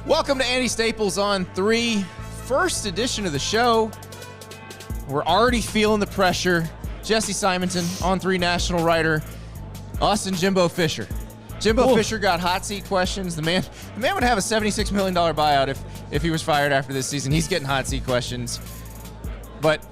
Welcome to Andy Staples on 3, first edition of the show. We're already feeling the pressure. Jesse Simonton, on 3 national writer, us and Jimbo Fisher. Jimbo Fisher got hot seat questions. The man would have a $76 million buyout if he was fired after this season. He's getting hot seat questions. But,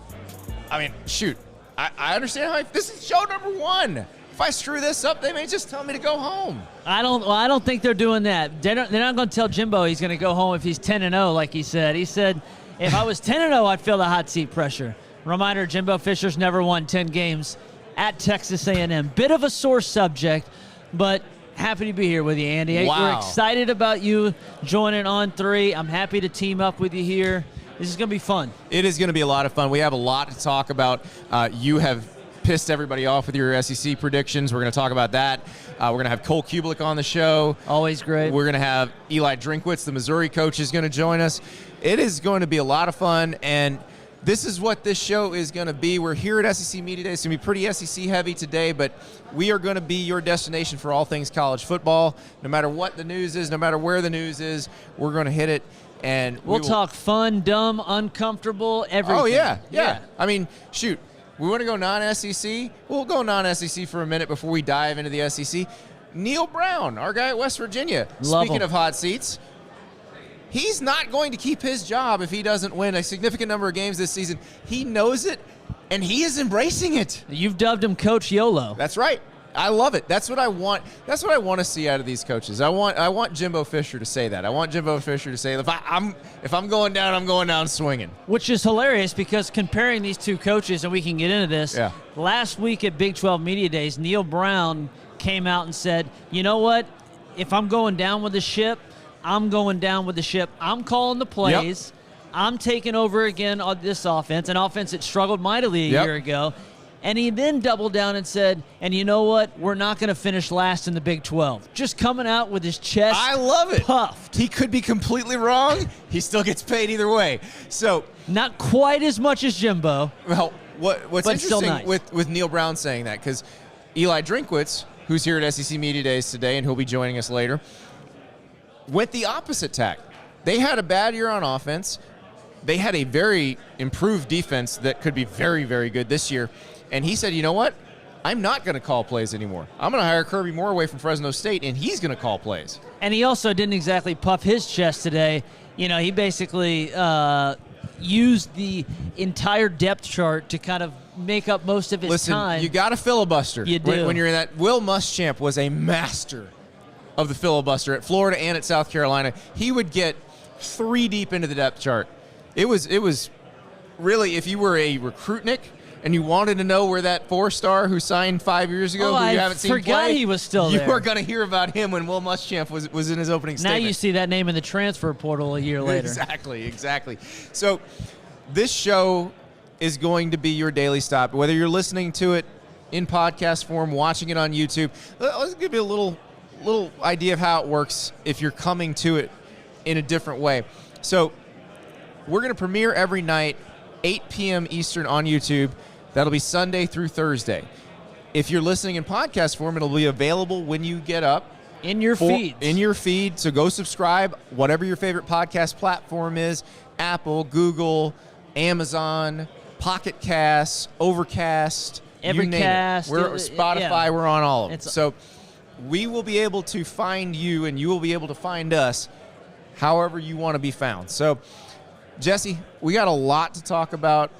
I mean, shoot. I understand how this is show number 1. If I screw this up, they may just tell me to go home. I don't think they're doing that. They're not going to tell Jimbo he's going to go home if he's 10-0, like he said. He said, if I was 10-0, I'd feel the hot seat pressure. Reminder, Jimbo Fisher's never won 10 games at Texas A&M. Bit of a sore subject, but happy to be here with you, Andy. Wow. We're excited about you joining on 3. I'm happy to team up with you here. This is going to be fun. It is going to be a lot of fun. We have a lot to talk about. You have pissed everybody off with your SEC predictions. We're going to talk about that. We're going to have Cole Cubelic on the show. Always great. We're going to have Eliah Drinkwitz, the Missouri coach, is going to join us. It is going to be a lot of fun, and this is what this show is going to be. We're here at SEC Media Day. It's going to be pretty SEC heavy today, but we are going to be your destination for all things college football. No matter what the news is, no matter where the news is, we're going to hit it. And we'll talk fun, dumb, uncomfortable, everything. Oh, yeah. I mean, shoot. We want to go non-SEC? We'll go non-SEC for a minute before we dive into the SEC. Neil Brown, our guy at West Virginia. Speaking of hot seats, he's not going to keep his job if he doesn't win a significant number of games this season. He knows it, and he is embracing it. You've dubbed him Coach YOLO. That's right. I love it. That's what I want. That's what I want to see out of these coaches. I want Jimbo Fisher to say that. I want Jimbo Fisher to say, if I'm going down, I'm going down swinging. Which is hilarious because comparing these two coaches, and we can get into this, last week at Big 12 Media Days, Neil Brown came out and said, you know what? If I'm going down with the ship, I'm going down with the ship. I'm calling the plays. Yep. I'm taking over again on this offense, an offense that struggled mightily a year ago. And he then doubled down and said, and you know what? We're not going to finish last in the Big 12. Just coming out with his chest I love it. Puffed. He could be completely wrong. He still gets paid either way. So not quite as much as Jimbo. Well, what's interesting with Neil Brown saying that, because Eliah Drinkwitz, who's here at SEC Media Days today, and he'll be joining us later, went the opposite tack. They had a bad year on offense. They had a very improved defense that could be very, very good this year. And he said, you know what? I'm not going to call plays anymore. I'm going to hire Kirby Moore away from Fresno State, and he's going to call plays. And he also didn't exactly puff his chest today. You know, he basically used the entire depth chart to kind of make up most of his time. Listen, you got to filibuster. You do. When you're in that. Will Muschamp was a master of the filibuster at Florida and at South Carolina. He would get 3 deep into the depth chart. It was really, if you were a recruitnik, and you wanted to know where that 4-star who signed 5 years ago, who you haven't seen play, forgot he was still there. You are going to hear about him when Will Muschamp was in his opening statement. Now you see that name in the transfer portal a year later. Exactly. So this show is going to be your daily stop. Whether you're listening to it in podcast form, watching it on YouTube, let's give you a little idea of how it works if you're coming to it in a different way. So we're going to premiere every night, 8 p.m. Eastern on YouTube. That'll be Sunday through Thursday. If you're listening in podcast form, it'll be available when you get up. In your feed. In your feed. So go subscribe, whatever your favorite podcast platform is, Apple, Google, Amazon, Pocket Cast, Overcast, Evercast. We're Spotify, we're on all of them. So we will be able to find you, and you will be able to find us however you want to be found. So, Jesse, we got a lot to talk about.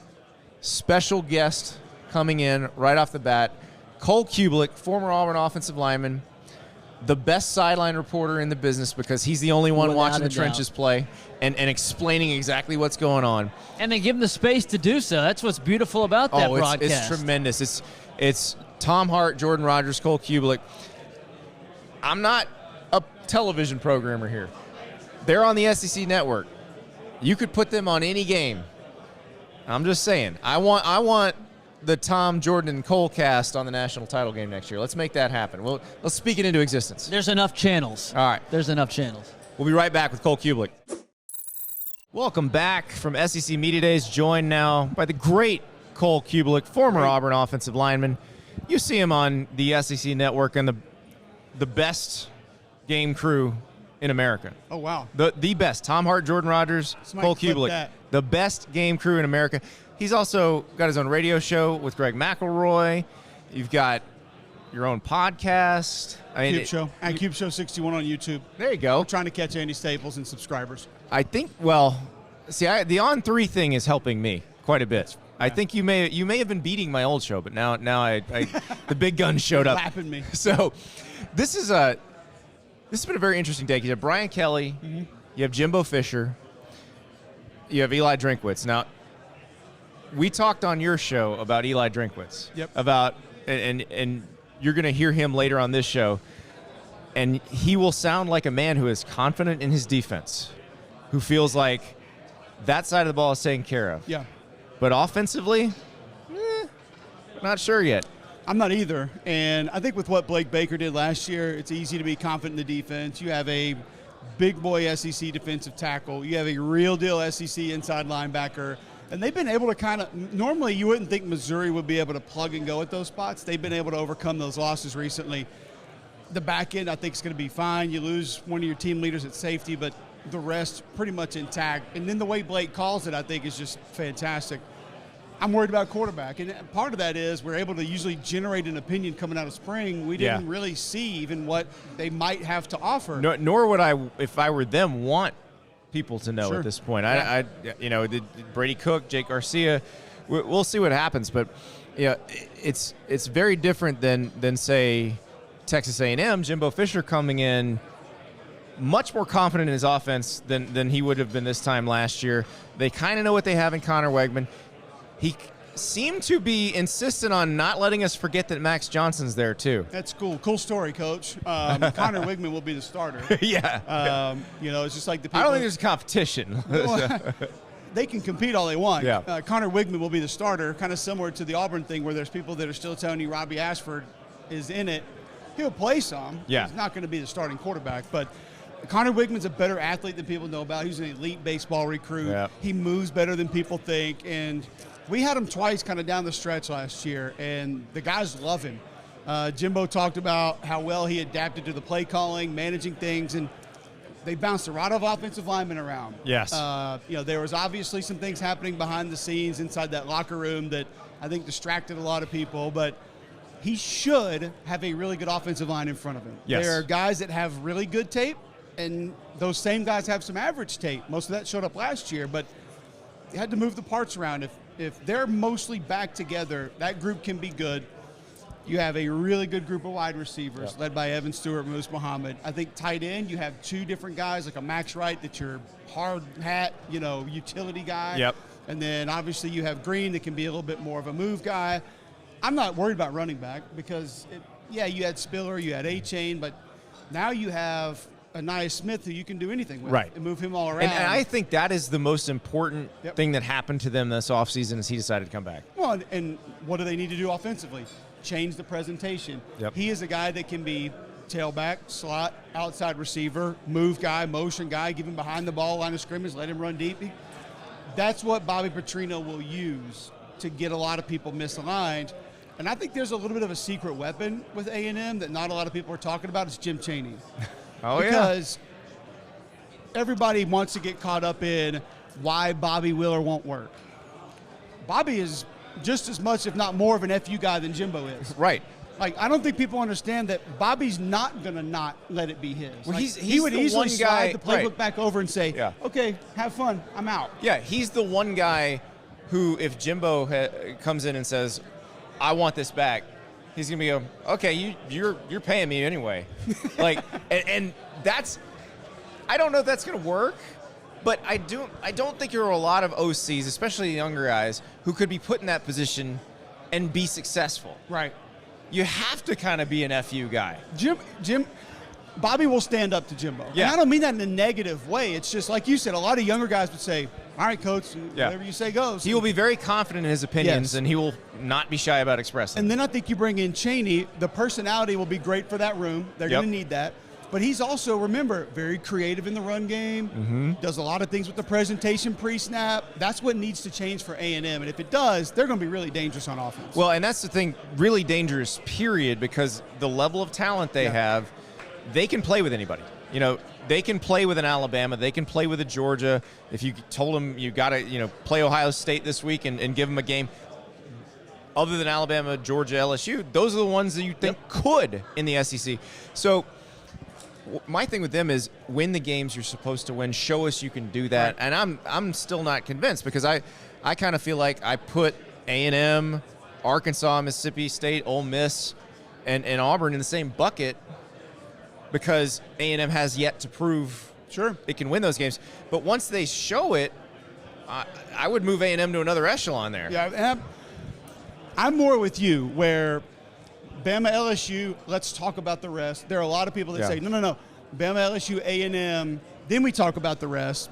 Special guest coming in right off the bat. Cole Cubelic, former Auburn offensive lineman, the best sideline reporter in the business because he's the only one watching the trenches play and explaining exactly what's going on. And they give him the space to do so. That's what's beautiful about that broadcast. It's tremendous. It's Tom Hart, Jordan Rogers, Cole Cubelic. I'm not a television programmer here. They're on the SEC network. You could put them on any game. I'm just saying. I want the Tom, Jordan, and Cole cast on the national title game next year. Let's make that happen. Let's speak it into existence. There's enough channels. All right. There's enough channels. We'll be right back with Cole Cubelic. Welcome back from SEC Media Days, joined now by the great Cole Cubelic, former Auburn offensive lineman. You see him on the SEC network and the best game crew in America. Oh, wow. The best. Tom Hart, Jordan Rogers, Cole Cubelic. The best game crew in America. He's also got his own radio show with Greg McElroy. You've got your own podcast. Cube Show. And Cube Show 61 on YouTube. There you go. We're trying to catch Andy Staples and subscribers. I think, well, see, the On 3 thing is helping me quite a bit. Yeah. I think you may have been beating my old show, but now I the big guns showed up. Lapping me. So this has been a very interesting day. You have Brian Kelly, you have Jimbo Fisher, you have Eli Drinkwitz. Now, we talked on your show about Eli Drinkwitz. Yep. About and you're going to hear him later on this show, and he will sound like a man who is confident in his defense, who feels like that side of the ball is taken care of. Yeah. But offensively, not sure yet. I'm not either. And I think with what Blake Baker did last year, it's easy to be confident in the defense. You have a big boy SEC defensive tackle. You have a real deal SEC inside linebacker. And they've been able to kind of, normally you wouldn't think Missouri would be able to plug and go at those spots. They've been able to overcome those losses recently. The back end, I think, is going to be fine. You lose one of your team leaders at safety, but the rest pretty much intact. And then the way Blake calls it, I think, is just fantastic. I'm worried about quarterback. And part of that is we're able to usually generate an opinion coming out of spring. We didn't really see even what they might have to offer. Nor would I, if I were them, want people to know Sure. at this point. Yeah. Brady Cook, Jake Garcia, we'll see what happens. But it's very different than say Texas A&M. Jimbo Fisher coming in much more confident in his offense than he would have been this time last year. They kind of know what they have in Connor Wegman. He seemed to be insistent on not letting us forget that Max Johnson's there too. That's cool. Cool story, Coach. Connor Wigman will be the starter. Yeah. It's just like the people. I don't think there's competition. They can compete all they want. Yeah. Connor Wigman will be the starter, kind of similar to the Auburn thing where there's people that are still telling you Robbie Ashford is in it. He'll play some. Yeah. He's not going to be the starting quarterback, but Connor Wigman's a better athlete than people know about. He's an elite baseball recruit. Yeah. He moves better than people think, and we had him twice kind of down the stretch last year, and the guys love him. Jimbo talked about how well he adapted to the play calling, managing things, and they bounced a lot of offensive linemen around. Yes. There was obviously some things happening behind the scenes inside that locker room that I think distracted a lot of people, but he should have a really good offensive line in front of him. Yes. There are guys that have really good tape, and those same guys have some average tape. Most of that showed up last year, but you had to move the parts around. If they're mostly back together, that group can be good. You have a really good group of wide receivers led by Evan Stewart, Moose Muhammad. I think tight end, you have two different guys, like a Max Wright that's your hard hat, utility guy. Yep. And then obviously you have Green that can be a little bit more of a move guy. I'm not worried about running back because, you had Spiller, you had A-Chain, but now you have Anaya Smith who you can do anything with and move him all around. And I think that is the most important thing that happened to them this offseason is he decided to come back. Well, and what do they need to do offensively? Change the presentation. Yep. He is a guy that can be tailback, slot, outside receiver, move guy, motion guy, give him behind the ball, line of scrimmage, let him run deep. That's what Bobby Petrino will use to get a lot of people misaligned. And I think there's a little bit of a secret weapon with A&M that not a lot of people are talking about. It's Jim Chaney. Because everybody wants to get caught up in why Bobby will or won't work. Bobby is just as much, if not more, of an FU guy than Jimbo is. Right. Like, I don't think people understand that Bobby's not going to not let it be his. Well, like, he's he would the easily one slide guy, the playbook back over and say, okay, have fun, I'm out. Yeah, he's the one guy who, if Jimbo comes in and says, I want this back, he's going to go, okay, you're paying me anyway. and that's, I don't know if that's going to work, but I don't think there are a lot of OCs, especially younger guys, who could be put in that position and be successful. Right. You have to kind of be an FU guy. Bobby will stand up to Jimbo. Yeah. And I don't mean that in a negative way. It's just, like you said, a lot of younger guys would say, all right, coach, whatever you say goes. He will be very confident in his opinions, and he will not be shy about expressing. And then I think you bring in Chaney. The personality will be great for that room. They're going to need that. But he's also, remember, very creative in the run game, does a lot of things with the presentation pre-snap. That's what needs to change for A&M. And if it does, they're going to be really dangerous on offense. Well, and that's the thing, really dangerous, period, because the level of talent they have, they can play with anybody. they can play with an Alabama. They can play with a Georgia. If you told them you got to, play Ohio State this week and give them a game, other than Alabama, Georgia, LSU, those are the ones that you think could in the SEC. So my thing with them is win the games you're supposed to win. Show us you can do that. Right. And I'm still not convinced because I kind of feel like I put A&M, Arkansas, Mississippi State, Ole Miss, and Auburn in the same bucket because A&M has yet to prove it can win those games. But once they show it, I would move A&M to another echelon there. Yeah, and I'm more with you where Bama, LSU, let's talk about the rest. There are a lot of people that say, no. Bama, LSU, A&M, then we talk about the rest.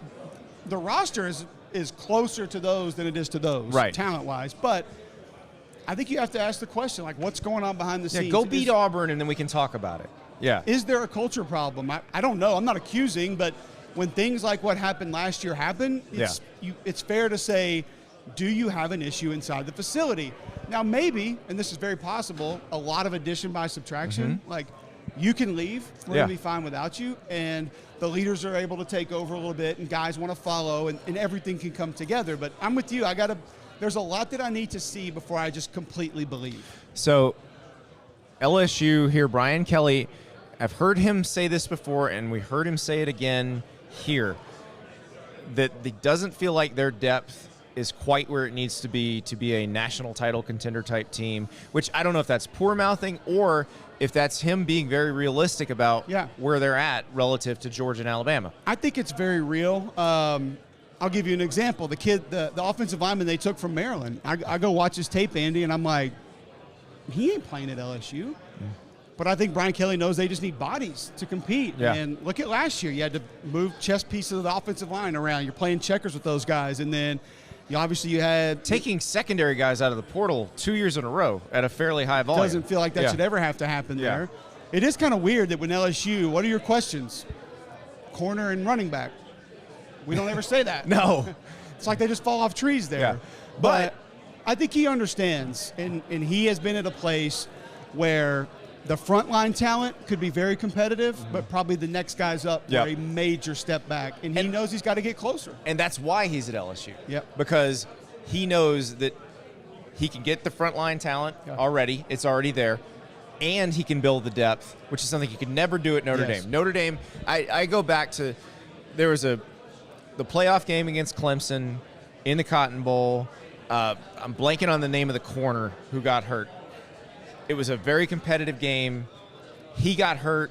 The roster is closer to those than it is to those, talent-wise. But I think you have to ask the question, like, what's going on behind the scenes? Go beat Auburn, and then we can talk about it. Yeah. Is there a culture problem? I don't know. I'm not accusing, but when things like what happened last year happen, it's fair to say, do you have an issue inside the facility? Now, maybe, and this is very possible, a lot of addition by subtraction. Like, you can leave. We're going to be fine without you. And the leaders are able to take over a little bit, and guys want to follow, and everything can come together. But I'm with you. There's a lot that I need to see before I just completely believe. So, LSU here, Brian Kelly, I've heard him say this before, and we heard him say it again here, that it doesn't feel like their depth is quite where it needs to be a national title contender type team, which I don't know if that's poor mouthing or if that's him being very realistic about where they're at relative to Georgia and Alabama. I think it's very real. I'll give you an example. The kid, the offensive lineman they took from Maryland, I go watch his tape, Andy, and I'm like, he ain't playing at LSU. But I think Brian Kelly knows they just need bodies to compete. Yeah. And look at last year. You had to move chess pieces of the offensive line around. You're playing checkers with those guys. And then you had taking secondary guys out of the portal 2 years in a row at a fairly high volume. Doesn't feel like that should ever have to happen there. It is kind of weird that when LSU, what are your questions? Corner and running back. We don't ever say that. No. It's like they just fall off trees there. Yeah. But I think he understands, and he has been at a place where the frontline talent could be very competitive, but probably the next guy's up for a major step back, and he knows he's got to get closer. And that's why he's at LSU. Yep. Because he knows that he can get the frontline talent already. It's already there. And he can build the depth, which is something he could never do at Notre Dame. Notre Dame, I go back to, there was the playoff game against Clemson in the Cotton Bowl. I'm blanking on the name of the corner who got hurt. It was a very competitive game. He got hurt.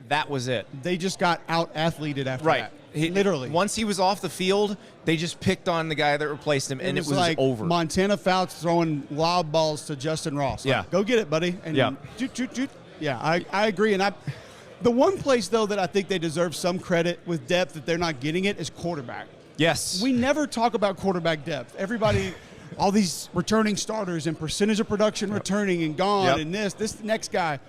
That was it. They just got out-athleted after that. Literally. Once he was off the field, they just picked on the guy that replaced him, and it was like over. Montana Fouts throwing lob balls to Justin Ross. Like, go get it, buddy. And I agree. And the one place, though, that I think they deserve some credit with depth that they're not getting it is quarterback. Yes. We never talk about quarterback depth. Everybody – all these returning starters and percentage of production returning and gone and this next guy.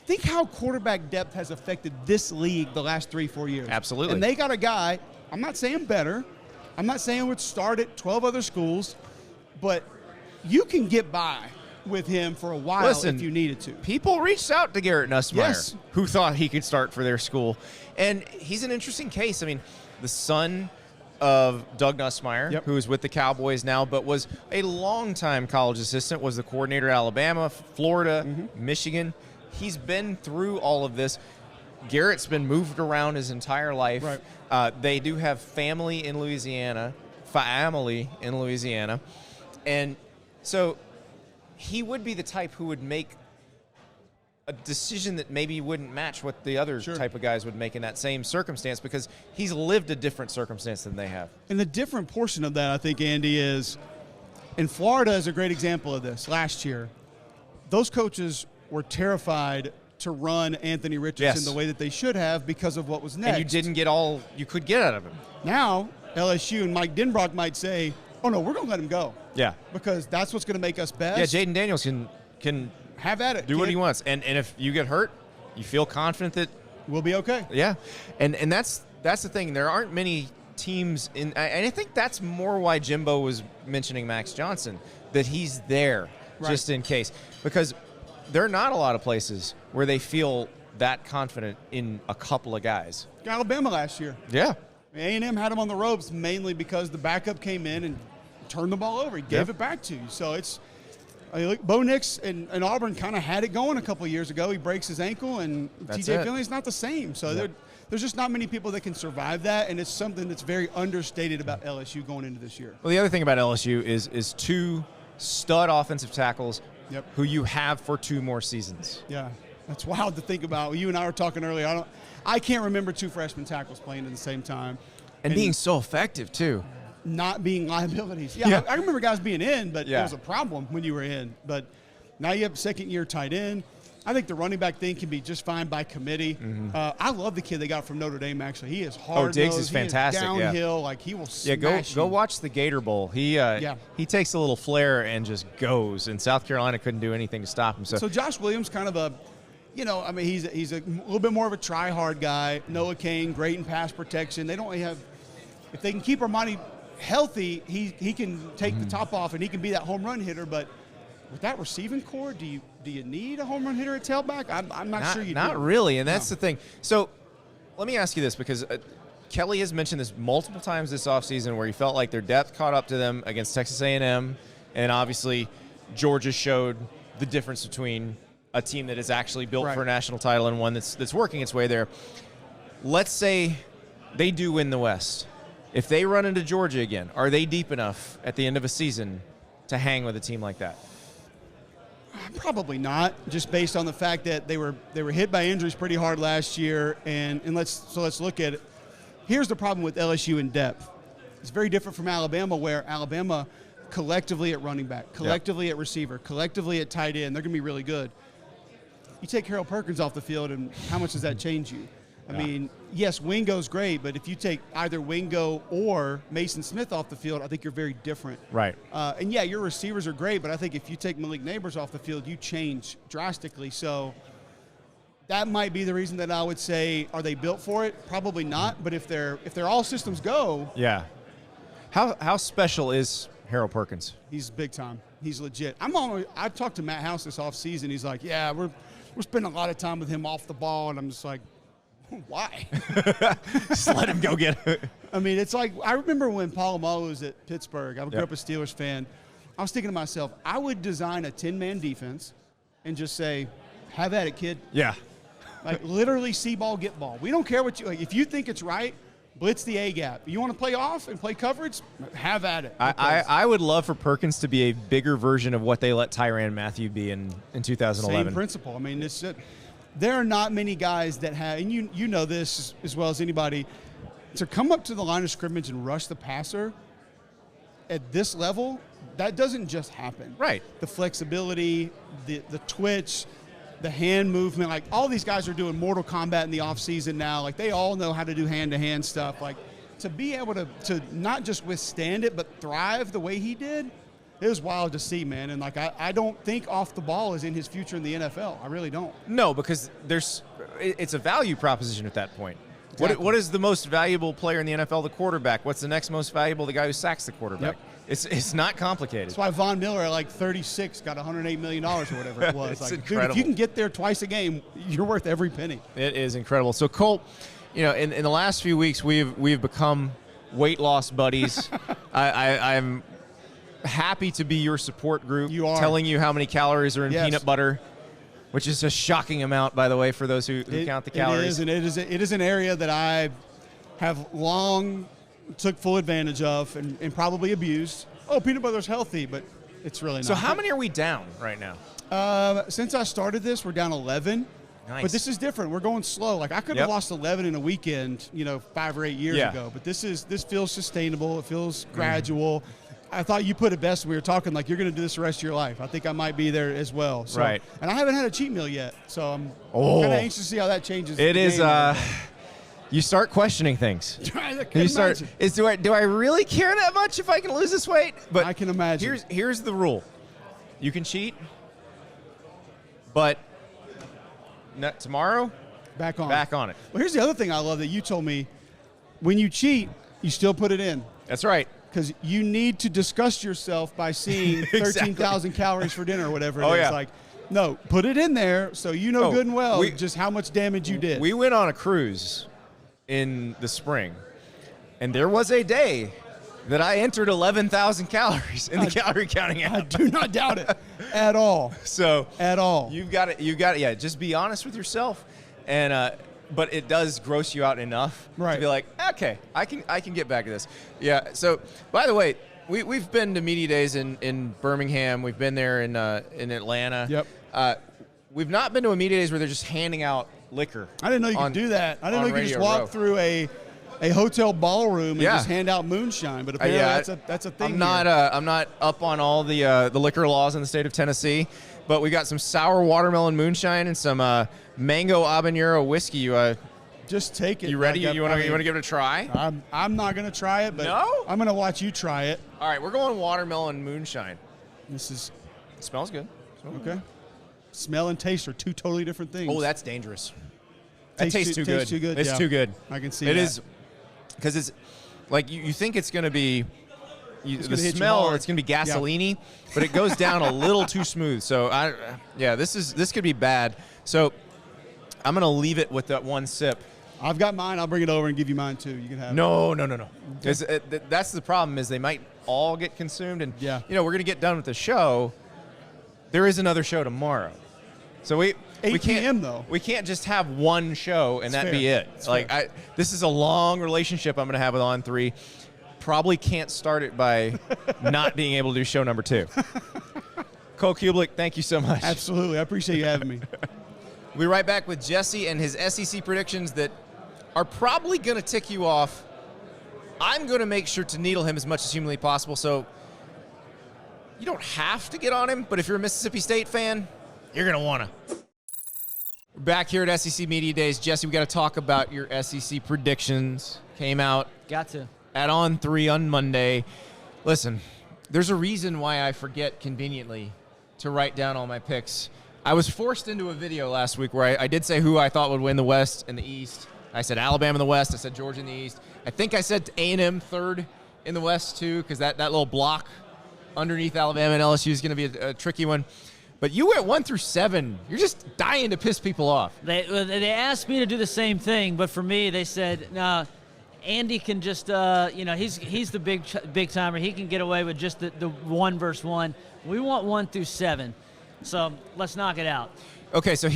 Think how quarterback depth has affected this league the last 3-4 years. Absolutely. And they got a guy, I'm not saying better, I'm not saying would start at 12 other schools, but you can get by with him for a while if you needed to. People reached out to Garrett Nussmeier, who thought he could start for their school. And he's an interesting case. I mean, the son of Doug Nussmeier, who is with the Cowboys now, but was a longtime college assistant, was the coordinator at Alabama, Florida, Michigan. He's been through all of this. Garrett's been moved around his entire life. Right. They do have family in Louisiana, and so he would be the type who would make a decision that maybe wouldn't match what the other type of guys would make in that same circumstance because he's lived a different circumstance than they have. And the different portion of that, I think, Andy, is in Florida is a great example of this. Last year, those coaches were terrified to run Anthony Richardson the way that they should have because of what was next. And you didn't get all you could get out of him. Now, LSU and Mike Denbrock might say, oh, no, we're going to let him go. Yeah. Because that's what's going to make us best. Yeah, Jaden Daniels can have at it. Do what he wants. And if you get hurt, you feel confident that we'll be okay. Yeah. And that's the thing. There aren't many teams and I think that's more why Jimbo was mentioning Max Johnson, that he's there just in case. Because there are not a lot of places where they feel that confident in a couple of guys. Alabama last year. Yeah. A&M had him on the ropes mainly because the backup came in and turned the ball over. He gave it back to you. So it's Bo Nix and Auburn kind of had it going a couple of years ago. He breaks his ankle, and TJ Finley's not the same. So there's just not many people that can survive that, and it's something that's very understated about LSU going into this year. Well, the other thing about LSU is 2 stud offensive tackles who you have for 2 more seasons. Yeah, that's wild to think about. You and I were talking earlier. I can't remember 2 freshman tackles playing at the same time. And being so effective, too. Not being liabilities. Yeah. I remember guys being in, but it was a problem when you were in. But now you have second-year tight end. I think the running back thing can be just fine by committee. Mm-hmm. I love the kid they got from Notre Dame, actually. He is hard. Oh, Diggs is fantastic. He is downhill. Like, he will smash go watch the Gator Bowl. He takes a little flair and just goes, and South Carolina couldn't do anything to stop him. So Josh Williams kind of a – he's a little bit more of a try-hard guy. Noah Cain, great in pass protection. They don't have – if they can keep Armani healthy, he can take the top off and he can be that home run hitter. But with that receiving core, do you need a home run hitter at tailback? I'm not sure you do. Not really, and that's the thing. So let me ask you this, because Kelly has mentioned this multiple times this offseason where he felt like their depth caught up to them against Texas A&M, and obviously Georgia showed the difference between a team that is actually built for a national title and one that's working its way there. Let's say they do win the West. If they run into Georgia again, are they deep enough at the end of a season to hang with a team like that? Probably not, just based on the fact that they were hit by injuries pretty hard last year. And let's look at it. Here's the problem with LSU in depth. It's very different from Alabama, where Alabama collectively at running back, collectively at receiver, collectively at tight end, they're going to be really good. You take Harold Perkins off the field, and how much does that change you? I mean, yes, Wingo's great, but if you take either Wingo or Mason Smith off the field, I think you're very different. Right. And, your receivers are great, but I think if you take Malik Neighbors off the field, you change drastically. So that might be the reason that I would say, are they built for it? Probably not, but if they're all systems go. Yeah. How special is Harold Perkins? He's big time. He's legit. I talked to Matt House this offseason. He's like, yeah, we're spending a lot of time with him off the ball, and I'm just like, why? Just let him go get it. I mean, it's like, I remember when Polamalu was at Pittsburgh. I grew up a Steelers fan. I was thinking to myself, I would design a 10-man defense and just say, have at it, kid. Yeah. Like, literally see ball, get ball. We don't care what if you think it's right, blitz the A-gap. You want to play off and play coverage? Have at it. I would love for Perkins to be a bigger version of what they let Tyrann Mathieu be in 2011. Same principle. I mean, there are not many guys that have, and you know this as well as anybody, to come up to the line of scrimmage and rush the passer at this level, that doesn't just happen. Right. The flexibility, the twitch, the hand movement, like all these guys are doing Mortal Kombat in the offseason now. Like, they all know how to do hand-to-hand stuff. Like, to be able to not just withstand it but thrive the way he did, it was wild to see, man. And, like, I don't think off the ball is in his future in the NFL. I really don't. No, because it's a value proposition at that point. Exactly. What is the most valuable player in the NFL? The quarterback. What's the next most valuable? The guy who sacks the quarterback. Yep. It's not complicated. That's why Von Miller at like 36 got $108 million or whatever it was. It's like, incredible. Dude, if you can get there twice a game, you're worth every penny. It is incredible. So, Colt, in the last few weeks, we've become weight loss buddies. I'm happy to be your support group. You are. Telling you how many calories are in peanut butter, which is a shocking amount, by the way, for those who count the calories. It is, and it is an area that I have long took full advantage of and probably abused. Oh, peanut butter's healthy, but it's really not. So how many are we down right now? Since I started this, we're down 11. Nice. But this is different. We're going slow. Like, I could have lost 11 in a weekend, 5 or 8 years ago. But this feels sustainable. It feels gradual. I thought you put it best when we were talking, like, you're going to do this the rest of your life. I think I might be there as well. So, right. And I haven't had a cheat meal yet, so I'm kind of anxious to see how that changes. It is. You start questioning things. Do I really care that much if I can lose this weight? But I can imagine. Here's the rule. You can cheat, but tomorrow, back on it. Well, here's the other thing I love that you told me. When you cheat, you still put it in. That's right. Because you need to disgust yourself by seeing 13,000 calories for dinner or whatever it is. Yeah. Like, No, put it in there so you know good and well just how much damage you did. We went on a cruise in the spring, and there was a day that I entered 11,000 calories in the calorie counting app. I do not doubt it at all. So at all, you've got it. Yeah, just be honest with yourself, and but it does gross you out enough to be like, okay, I can get back to this. Yeah. So by the way, we've been to media days in Birmingham. We've been there in Atlanta. Yep. We've not been to a media days where they're just handing out liquor. I didn't know you could do that. I didn't know you could just walk through a hotel ballroom and just hand out moonshine. But apparently that's a thing. I'm not up on all the liquor laws in the state of Tennessee, but we got some sour watermelon moonshine and some mango habanero whiskey. Just take it. You ready? You want to give it a try? I'm not going to try it, but I'm going to watch you try it. All right, we're going watermelon moonshine. It smells good. Okay. Smell and taste are two totally different things. Oh, that's dangerous. That tastes too good. It's yeah. too good. I can see it that. It is, because it's like you think it's going to be the smell. It's going to be gasoline-y, but it goes down a little too smooth. So this could be bad. So I'm going to leave it with that one sip. I've got mine. I'll bring it over and give you mine too. You can have No. Okay. That's the problem, is they might all get consumed, and we're going to get done with the show. There is another show tomorrow, so we 8 can't p.m. though. We can't just have one show and that be it. It's like fair. This is a long relationship I'm going to have with On 3. Probably can't start it by not being able to do show number 2. Cole Cubelic, thank you so much. Absolutely, I appreciate you having me. We'll be right back with Jesse and his SEC predictions that are probably going to tick you off. I'm going to make sure to needle him as much as humanly possible, so you don't have to get on him, but if you're a Mississippi State fan, you're going to want to. We're back here at SEC Media Days. Jesse, we got to talk about your SEC predictions. Came out at On 3 on Monday. Listen, there's a reason why I forget conveniently to write down all my picks. I was forced into a video last week where I did say who I thought would win the West and the East. I said Alabama in the West. I said Georgia in the East. I think I said A&M third in the West, too, because that little block underneath Alabama and LSU is going to be a tricky one. But you went 1 through 7. You're just dying to piss people off. They asked me to do the same thing, but for me, they said, no, Andy can just, he's the big timer. He can get away with just the 1 versus 1. We want 1 through 7. So let's knock it out. Okay, so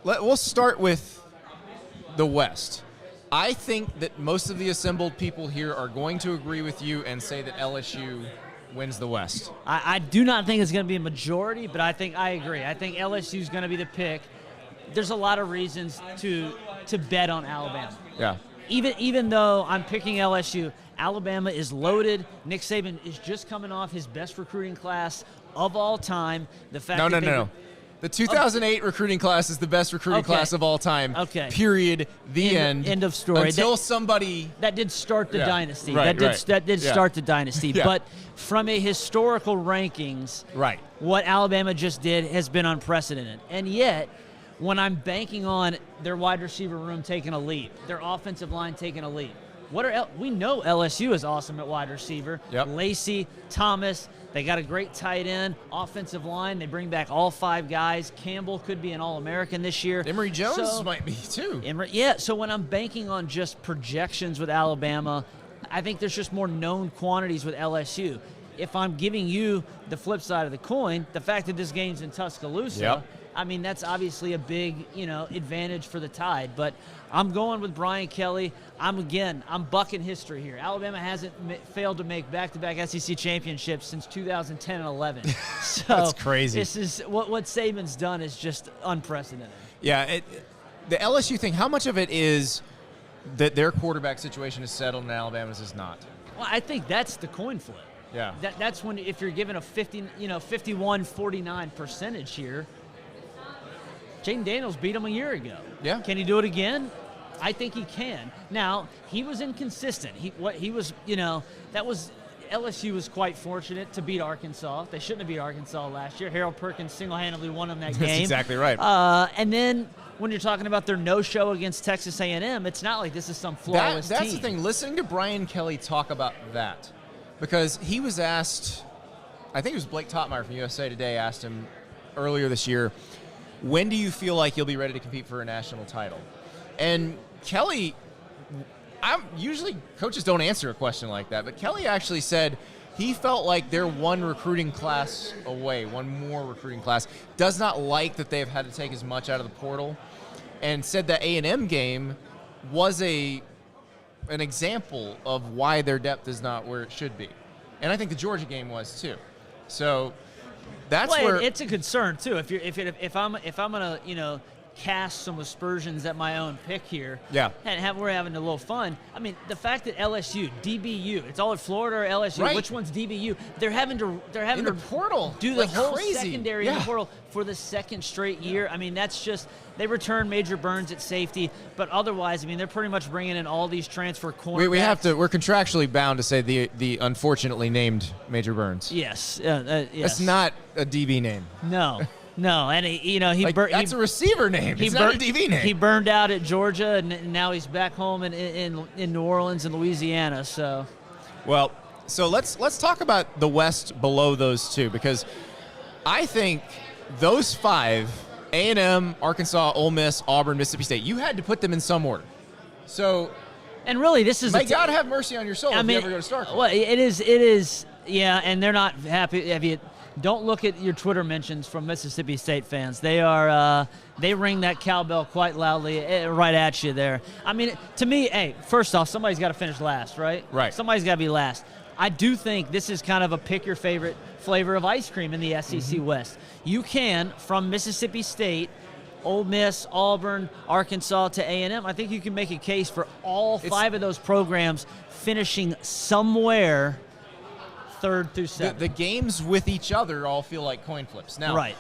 we'll start with the West. I think that most of the assembled people here are going to agree with you and say that LSU wins the West. I do not think it's going to be a majority, but I agree. I think LSU is going to be the pick. There's a lot of reasons to bet on Alabama. Yeah. Even though I'm picking LSU, Alabama is loaded. Nick Saban is just coming off his best recruiting class of all time. The fact No. The 2008 recruiting class is the best recruiting class of all time. Okay. Period. The end. End of story. Until somebody that did start the dynasty. Right, that did start the dynasty. Yeah. But from a historical rankings, what Alabama just did has been unprecedented. And yet, when I'm banking on their wide receiver room taking a leap, their offensive line taking a leap, we know LSU is awesome at wide receiver. Yep. Lacey, Thomas. They got a great tight end, offensive line. They bring back all 5 guys. Campbell could be an All-American this year. Emory Jones might be too. So when I'm banking on just projections with Alabama, I think there's just more known quantities with LSU. If I'm giving you the flip side of the coin, the fact that this game's in Tuscaloosa, I mean, that's obviously a big, advantage for the Tide. But I'm going with Brian Kelly. I'm bucking history here. Alabama hasn't failed to make back-to-back SEC championships since 2010 and 11. So that's crazy. This is what Saban's done is just unprecedented. Yeah, the LSU thing. How much of it is that their quarterback situation is settled and Alabama's is not? Well, I think that's the coin flip. Yeah. That's when if you're given a 51-49 percentage here. Jaden Daniels beat him a year ago. Yeah. Can he do it again? I think he can. Now, he was inconsistent. LSU was quite fortunate to beat Arkansas. They shouldn't have beat Arkansas last year. Harold Perkins single-handedly won them that game. That's exactly right. And then when you're talking about their no-show against Texas A&M, it's not like this is some flawless team. That's the thing. Listening to Brian Kelly talk about that, because he was asked, I think it was Blake Totmeyer from USA Today asked him, earlier this year, when do you feel like you'll be ready to compete for a national title? And Kelly, usually coaches don't answer a question like that, but Kelly actually said he felt like they're one recruiting class away, one more recruiting class, does not like that they've had to take as much out of the portal, and said that A&M game was an example of why their depth is not where it should be. And I think the Georgia game was too. So that's where it's a concern too. If I'm gonna cast some aspersions at my own pick here. Yeah. And we're having a little fun. I mean, the fact that LSU, DBU, it's all at Florida or LSU. Right. Which one's DBU? They're having to in the portal do the like whole crazy. secondary in the portal for the second straight year. I mean, that's just they return Major Burns at safety, but otherwise, I mean, they're pretty much bringing in all these transfer cornerbacks. We're contractually bound to say the unfortunately named Major Burns. Yes. Yes. That's not a DB name. No, and that's a receiver name. It's not a DB name. He burned out at Georgia, and now he's back home in New Orleans and Louisiana. So, let's talk about the West below those two, because I think those five, A&M, Arkansas, Ole Miss, Auburn, Mississippi State, you had to put them in some order. So, and really, this is may God have mercy on your soul if you ever go to Starkville. Well, it is, yeah, and they're not happy. Don't look at your Twitter mentions from Mississippi State fans. They are they ring that cowbell quite loudly right at you there. I mean, to me, hey, first off, somebody's got to finish last, right? Right. Somebody's got to be last. I do think this is kind of a pick your favorite flavor of ice cream in the SEC West. You can, from Mississippi State, Ole Miss, Auburn, Arkansas to A&M, I think you can make a case for all five of those programs finishing somewhere third through seventh. The games with each other all feel like coin flips. Now, right.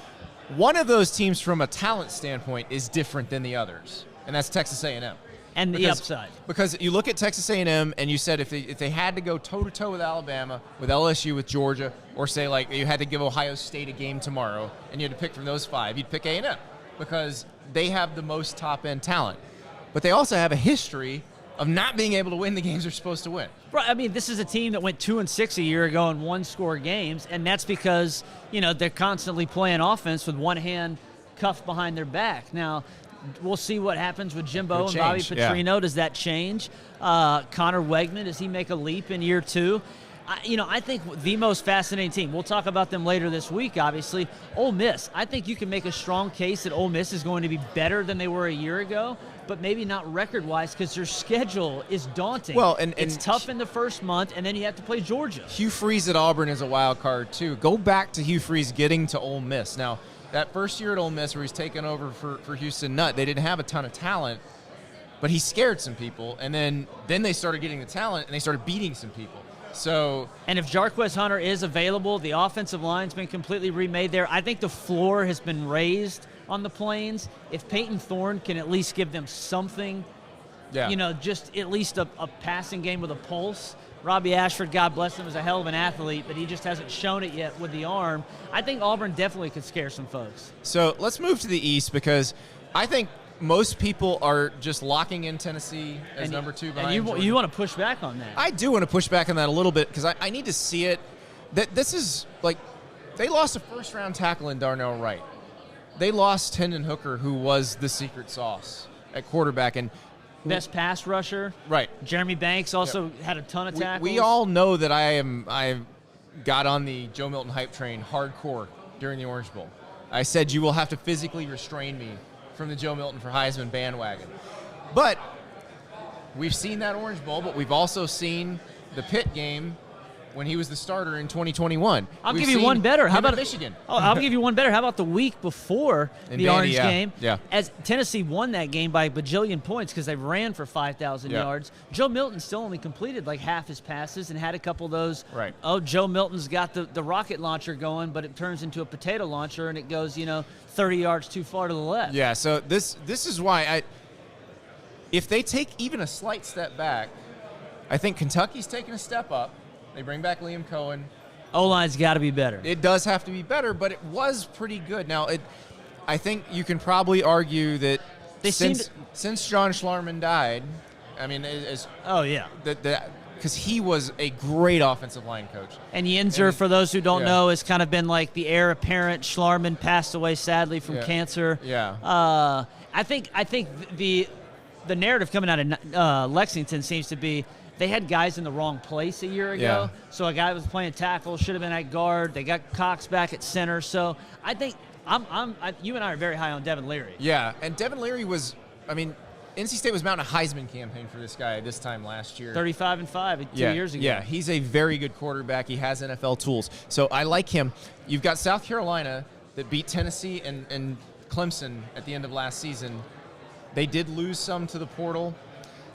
One of those teams from a talent standpoint is different than the others, and that's Texas A&M. And the upside. Because you look at Texas A&M and you said if they had to go toe-to-toe with Alabama, with LSU, with Georgia, or say like you had to give Ohio State a game tomorrow and you had to pick from those five, you'd pick A&M because they have the most top-end talent. But they also have a history of not being able to win the games they're supposed to win. Right. I mean, this is a team that went 2-6 a year ago in one-score games, and that's because, they're constantly playing offense with one hand cuffed behind their back. Now, we'll see what happens with Jimbo and Bobby Petrino. Yeah. Does that change? Connor Wegman, does he make a leap in year two? I think the most fascinating team, we'll talk about them later this week, obviously, Ole Miss. I think you can make a strong case that Ole Miss is going to be better than they were a year ago, but maybe not record-wise because their schedule is daunting. Well, and it's tough in the first month, and then you have to play Georgia. Hugh Freeze at Auburn is a wild card, too. Go back to Hugh Freeze getting to Ole Miss. Now, that first year at Ole Miss where he's taken over for Houston Nutt, they didn't have a ton of talent, but he scared some people, and then they started getting the talent, and they started beating some people. And if Jarquez Hunter is available, the offensive line's been completely remade there. I think the floor has been raised on the Plains. If Peyton Thorne can at least give them something, just at least a passing game with a pulse. Robbie Ashford, God bless him, is a hell of an athlete, but he just hasn't shown it yet with the arm. I think Auburn definitely could scare some folks. So let's move to the East, because I think most people are just locking in Tennessee as number two behind Georgia. And you want to push back on that. I do want to push back on that a little bit because I need to see it. That this is like they lost a first-round tackle in Darnell Wright. They lost Hendon Hooker, who was the secret sauce at quarterback. And best pass rusher. Right. Jeremy Banks also had a ton of tackles. We all know that I got on the Joe Milton hype train hardcore during the Orange Bowl. I said you will have to physically restrain me from the Joe Milton for Heisman bandwagon. But we've seen that Orange Bowl, but we've also seen the Pitt game when he was the starter in 2021. I'll give you one better. How about Michigan? I'll give you one better. How about the week before the Orange game? Yeah. As Tennessee won that game by a bajillion points because they ran for 5,000 yards. Joe Milton still only completed like half his passes and had a couple of those. Right. Oh, Joe Milton's got the rocket launcher going, but it turns into a potato launcher and it goes 30 yards too far to the left. Yeah. So this is why if they take even a slight step back, I think Kentucky's taking a step up. They bring back Liam Cohen. O-line's got to be better. It does have to be better, but it was pretty good. Now, I think you can probably argue that since John Schlarman died, I mean, because he was a great offensive line coach. And Yinzer, for those who don't know, has kind of been like the heir apparent. Schlarman passed away sadly from cancer. Yeah. I think the narrative coming out of Lexington seems to be they had guys in the wrong place a year ago. Yeah. So a guy was playing tackle, should have been at guard. They got Cox back at center. So I think you and I are very high on Devin Leary. Yeah, and Devin Leary was, NC State was mounting a Heisman campaign for this guy this time last year. 35-5 2 years ago. Yeah, he's a very good quarterback. He has NFL tools. So I like him. You've got South Carolina that beat Tennessee and Clemson at the end of last season. They did lose some to the portal.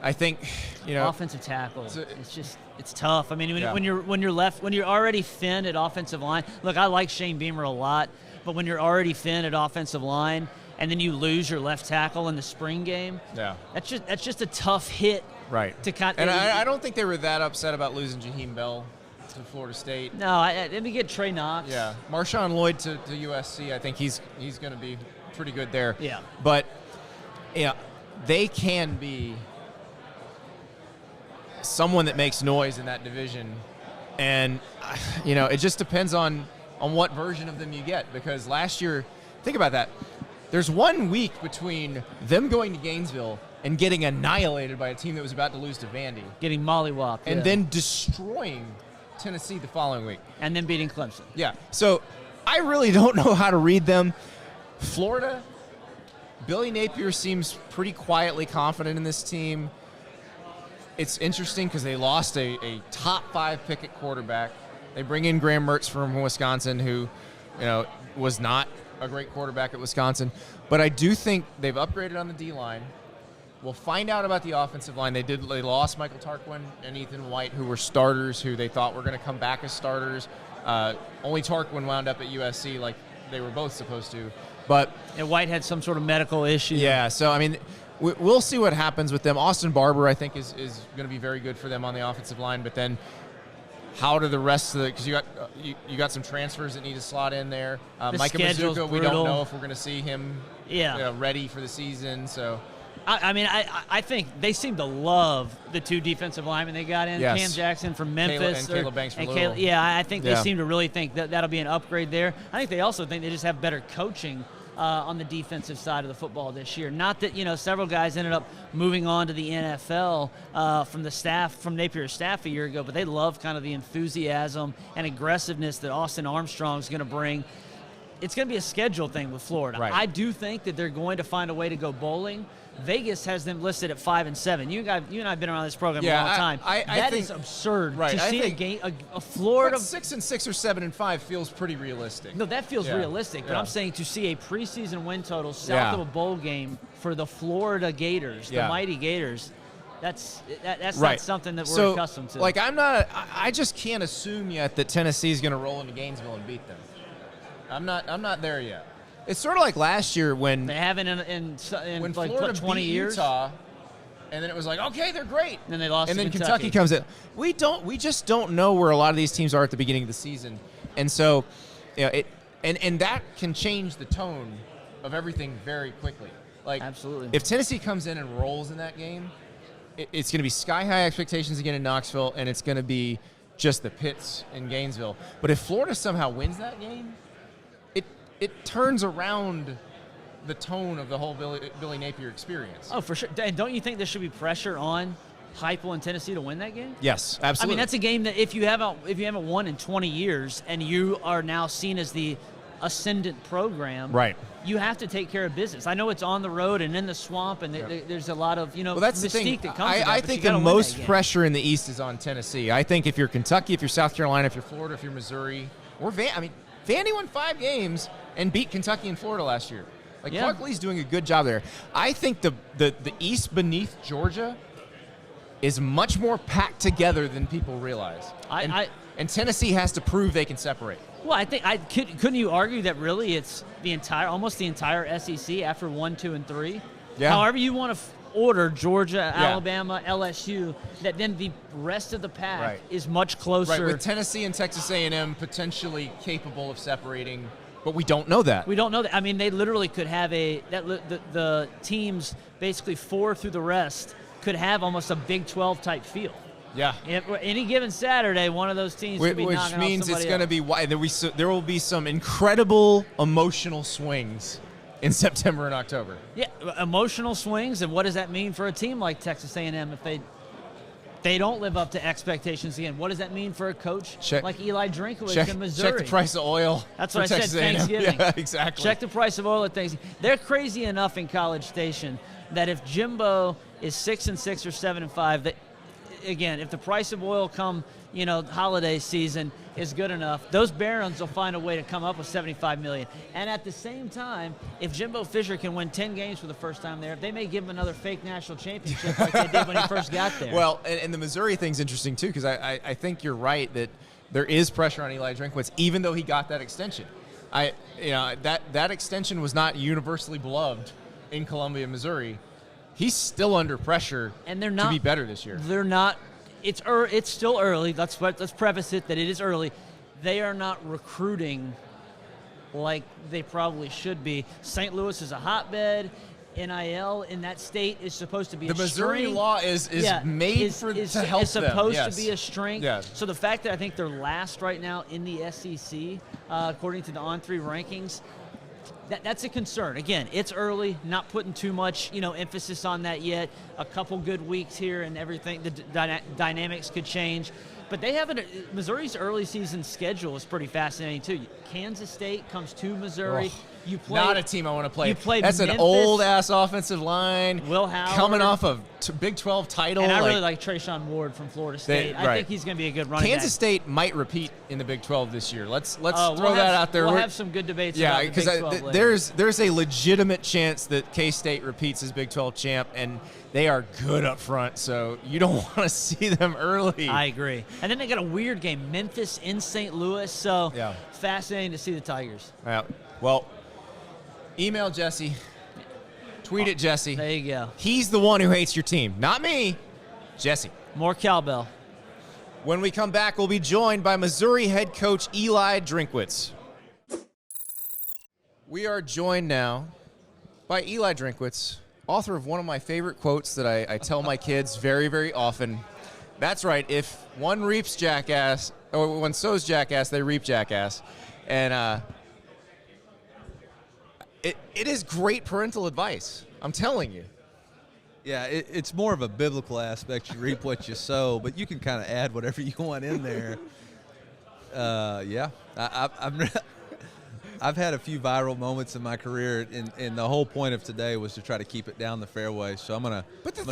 I think, offensive tackles. It's tough. I mean, when you're already thin at offensive line. Look, I like Shane Beamer a lot, but when you're already thin at offensive line, and then you lose your left tackle in the spring game. Yeah, that's just a tough hit. Right. To cut. And I don't think they were that upset about losing Jaheim Bell to Florida State. No, let me get Trey Knox. Yeah, Marshawn Lloyd to USC. I think he's going to be pretty good there. Yeah. But they can be someone that makes noise in that division, and it just depends on what version of them you get. Because last year, think about that. There's 1 week between them going to Gainesville and getting annihilated by a team that was about to lose to Vandy. Getting mollywopped. And then destroying Tennessee the following week. And then beating Clemson. Yeah. So I really don't know how to read them. Florida, Billy Napier seems pretty quietly confident in this team. It's interesting because they lost a top 5 pick at quarterback. They bring in Graham Mertz from Wisconsin, who was not a great quarterback at Wisconsin. But I do think they've upgraded on the D-line. We'll find out about the offensive line. They lost Michael Tarquin and Ethan White, who were starters, who they thought were going to come back as starters. Only Tarquin wound up at USC like they were both supposed to. And White had some sort of medical issue. Yeah, so, we'll see what happens with them. Austin Barber, I think, is going to be very good for them on the offensive line. But then how do the rest of the – because you got some transfers that need to slot in there. Micah Mazuka, we don't know if we're going to see him ready for the season. So I think they seem to love the 2 defensive linemen they got in. Yes. Cam Jackson from Memphis. Caleb Banks from Louisville. I think they seem to really think that'll be an upgrade there. I think they also think they just have better coaching on the defensive side of the football this year. Not that, several guys ended up moving on to the NFL from Napier's staff a year ago, but they love kind of the enthusiasm and aggressiveness that Austin Armstrong's going to bring. It's going to be a schedule thing with Florida. Right. I do think that they're going to find a way to go bowling. Vegas has them listed at 5-7. You and I have been around this program a long time. That is absurd. Right. To see a Florida 6-6 or 7-5 feels pretty realistic. No, that feels realistic. But I'm saying to see a preseason win total south of a bowl game for the Florida Gators, the mighty Gators. That's not something that we're accustomed to. I just can't assume yet that Tennessee's going to roll into Gainesville and beat them. I'm not there yet. It's sort of like last year when they haven't in when like Florida 20 beat years. Utah, and then it was like, okay, they're great. And then they lost. And to then Kentucky comes in. We just don't know where a lot of these teams are at the beginning of the season, and so, and that can change the tone of everything very quickly. Like, absolutely. If Tennessee comes in and rolls in that game, it's going to be sky-high expectations again in Knoxville, and it's going to be just the pits in Gainesville. But if Florida somehow wins that game, it turns around the tone of the whole Billy Napier experience. Oh, for sure. And don't you think there should be pressure on Heupel and Tennessee to win that game? Yes, absolutely. That's a game that if you haven't won in 20 years and you are now seen as the ascendant program, right, you have to take care of business. I know it's on the road and in the swamp, and there's a lot of that's mystique that comes with that. I think the most pressure in the East is on Tennessee. I think if you're Kentucky, if you're South Carolina, if you're Florida, if you're Missouri, or Vandy won 5 games and beat Kentucky and Florida last year. Clark Lee's doing a good job there. I think the East beneath Georgia is much more packed together than people realize. And Tennessee has to prove they can separate. Well, I think couldn't you argue that really it's almost the entire SEC after 1, 2, and 3? Yeah. However you want to order Georgia, Alabama, LSU, that then the rest of the pack is much closer. Right, with Tennessee and Texas A&M potentially capable of separating, but we don't know that. We don't know that. I mean, they literally could have the teams basically 4 through the rest could have almost a Big 12 type feel. Yeah. Any given Saturday, one of those teams could be knocking off somebody else. Which means it's going to be wide. There will be some incredible emotional swings in September and October. Yeah, emotional swings, and what does that mean for a team like Texas A&M if they don't live up to expectations again? What does that mean for a coach like Eli Drinkwitz in Missouri? Check the price of oil. That's what I Texas said, A&M. Thanksgiving. Yeah, exactly. Check the price of oil at Thanksgiving. They're crazy enough in College Station that if Jimbo is 6-6 or 7-5, that again, if the price of oil come, holiday season is good enough, those Barons will find a way to come up with $75 million. And at the same time, if Jimbo Fisher can win 10 games for the first time there, they may give him another fake national championship like they did when he first got there. Well, and the Missouri thing's interesting too, because I think you're right that there is pressure on Eli Drinkwitz, even though he got that extension. That extension was not universally beloved in Columbia, Missouri. He's still under pressure and they're not, to be better this year. They're not. It's still early. Let's preface it that it is early. They are not recruiting like they probably should be. St. Louis is a hotbed. NIL in that state is supposed to be the Missouri law is made to help them. It's supposed yes. to be a strength. Yes. So the fact that I think they're last right now in the SEC, according to the On3 rankings, that's a concern. Again, it's early, not putting too much, emphasis on that yet. A couple good weeks here and everything, the dynamics could change. But they have Missouri's early season schedule is pretty fascinating too. Kansas State comes to Missouri. You play not a team I want to play. You play That's Memphis, an old ass offensive line. Will Howard coming off of Big 12 title. And I really like Trayshawn Ward from Florida State. I think he's going to be a good running back. Kansas State might repeat in the Big 12 this year. Let's throw that out there. We'll have some good debates. Yeah, about the Big 12 because there's a legitimate chance that K-State repeats as Big 12 champ, and they are good up front, so you don't want to see them early. I agree. And then they got a weird game, Memphis in St. Louis, so fascinating to see the Tigers. Yeah. Well, email Jesse. Tweet at Jesse. There you go. He's the one who hates your team, not me, Jesse. More cowbell. When we come back, we'll be joined by Missouri head coach Eli Drinkwitz. We are joined now by Eli Drinkwitz, author of one of my favorite quotes that I tell my kids very, very often. That's right. If one reaps jackass, or one sows jackass, they reap jackass. And it is great parental advice. I'm telling you. Yeah, it's more of a biblical aspect. You reap what you sow, but you can kind of add whatever you want in there. I've had a few viral moments in my career, and the whole point of today was to try to keep it down the fairway. So I'm gonna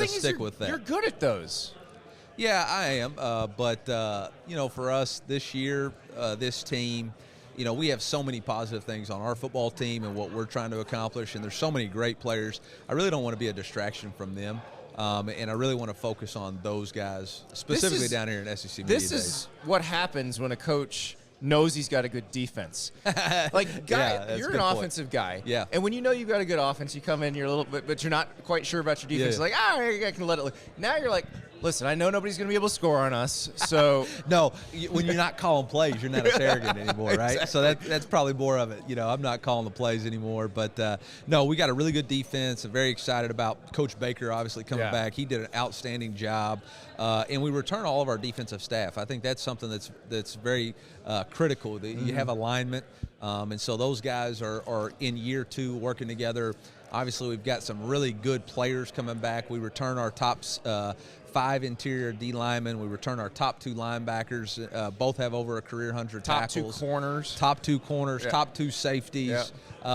stick with that. You're good at those. Yeah, I am. But for us this year, this team, we have so many positive things on our football team and what we're trying to accomplish, and there's so many great players. I really don't want to be a distraction from them, and I really want to focus on those guys, specifically down here in SEC Media Days. This is what happens when a coach knows he's got a good defense. Like, you're an offensive guy. Yeah. And when you know you've got a good offense, you come in, you're a little bit, but you're not quite sure about your defense. Yeah. Like, I can let it look. Now you're like, listen, I know nobody's going to be able to score on us, so. No, when you're not calling plays, you're not a surrogate anymore, right? Exactly. So that's probably more of it. I'm not calling the plays anymore. But, no, we got a really good defense. I'm very excited about Coach Baker obviously coming back. He did an outstanding job. And we return all of our defensive staff. I think that's something that's very critical. You have alignment, and so those guys are in year 2 working together. Obviously, we've got some really good players coming back. We return our top 5 interior D linemen. We return our top 2 linebackers. Both have over a career 100 tackles. Top 2 corners. Top 2 safeties.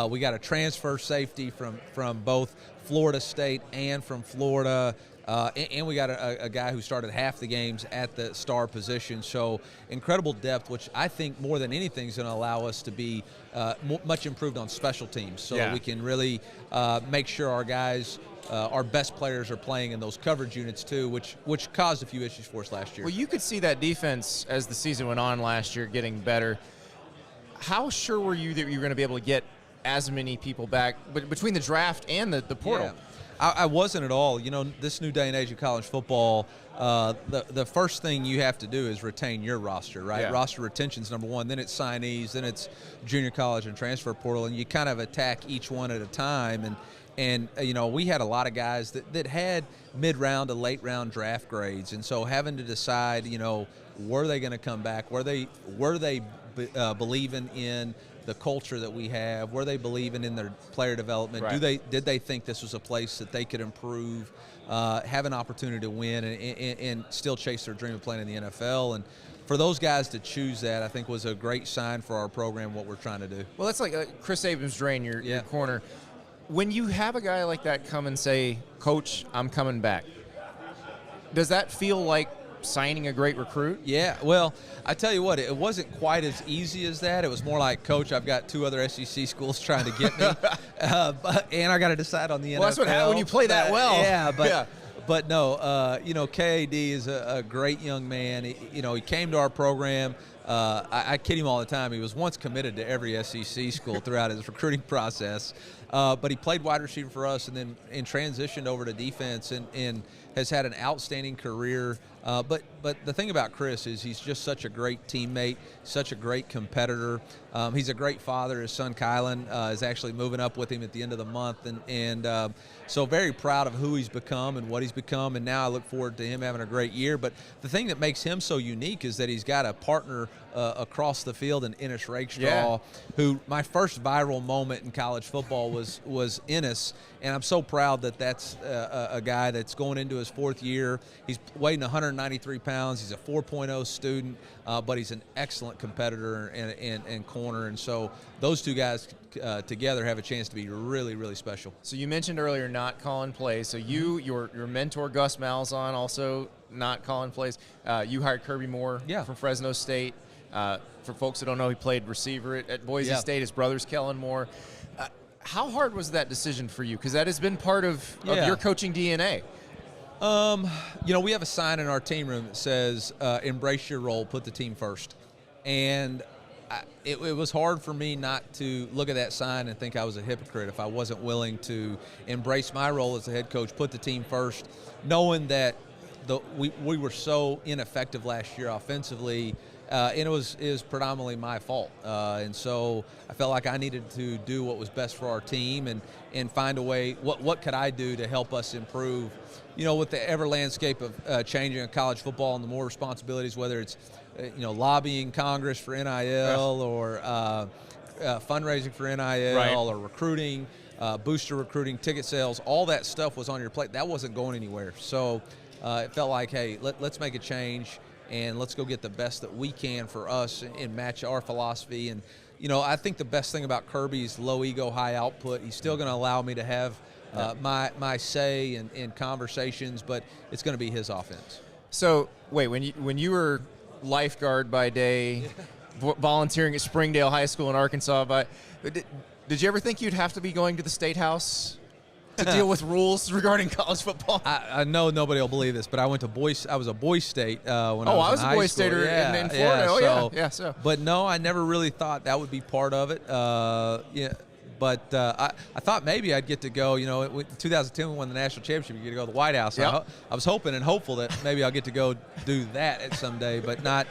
We got a transfer safety from both Florida State and from Florida. And we got a guy who started half the games at the star position. So incredible depth, which I think more than anything is going to allow us to be much improved on special teams. So we can really make sure our guys, our best players are playing in those coverage units too, which caused a few issues for us last year. Well, you could see that defense as the season went on last year getting better. How sure were you that you were going to be able to get as many people back between the draft and the portal? Yeah. I wasn't at all. This new day and age of college football, the first thing you have to do is retain your roster, right? Yeah. Roster retention's number one. Then it's signees. Then it's junior college and transfer portal, and you kind of attack each one at a time. And we had a lot of guys that had mid-round to late-round draft grades, and so having to decide, were they going to come back? Were they believing in the culture that we have? Were they believing in their player development? Right. Did they think this was a place that they could improve, have an opportunity to win, and still chase their dream of playing in the NFL? And for those guys to choose that, I think was a great sign for our program, what we're trying to do. Well, that's like Chris Abrams-Drain, your corner. When you have a guy like that come and say, Coach, I'm coming back, does that feel like signing a great recruit? Yeah, well, I tell you what, it wasn't quite as easy as that. It was more like, Coach, I've got 2 other SEC schools trying to get me, and I got to decide on the NFL. Well, that's what happens when you play that well. But no, KAD is a great young man. He came to our program. I kid him all the time. He was once committed to every SEC school throughout his recruiting process. But he played wide receiver for us and transitioned over to defense and has had an outstanding career. But the thing about Chris is he's just such a great teammate, such a great competitor. He's a great father. His son Kylan is actually moving up with him at the end of the month. And so very proud of who he's become and what he's become. And now I look forward to him having a great year. But the thing that makes him so unique is that he's got a partner across the field in Ennis Rakestraw, who my first viral moment in college football was Ennis. And I'm so proud that that's a guy that's going into his 4th year. He's weighing 193 pounds. He's a 4.0 student, but he's an excellent competitor and corner. And so those 2 guys together have a chance to be really, really special. So you mentioned earlier not calling plays. So your mentor Gus Malzahn also not calling plays. You hired Kirby Moore from Fresno State. For folks that don't know, he played receiver at Boise State. His brother's Kellen Moore. How hard was that decision for you? Because that has been part of your coaching DNA. We have a sign in our team room that says, embrace your role, put the team first. And it was hard for me not to look at that sign and think I was a hypocrite if I wasn't willing to embrace my role as the head coach, put the team first, knowing that we were so ineffective last year offensively. And it was predominantly my fault. And so I felt like I needed to do what was best for our team and find a way, what could I do to help us improve? With the ever landscape of changing in college football and the more responsibilities, whether it's, lobbying Congress for NIL or fundraising for NIL or recruiting, booster recruiting, ticket sales, all that stuff was on your plate. That wasn't going anywhere. So it felt like, hey, let's make a change. And let's go get the best that we can for us and match our philosophy. And, I think the best thing about Kirby's low ego, high output, he's still going to allow me to have my say in conversations, but it's going to be his offense. So, wait, when you were lifeguard by day, volunteering at Springdale High School in Arkansas, did you ever think you'd have to be going to the State House to deal with rules regarding college football? I know nobody will believe this, but I was a Boise State when I was in high a Boise school. Stater in Florida. So. But no, I never really thought that would be part of it. But I thought maybe I'd get to go. In 2010 we won the national championship. You get to go to the White House. Yep. I was hoping and hopeful that maybe I'll get to go do that at some day, but not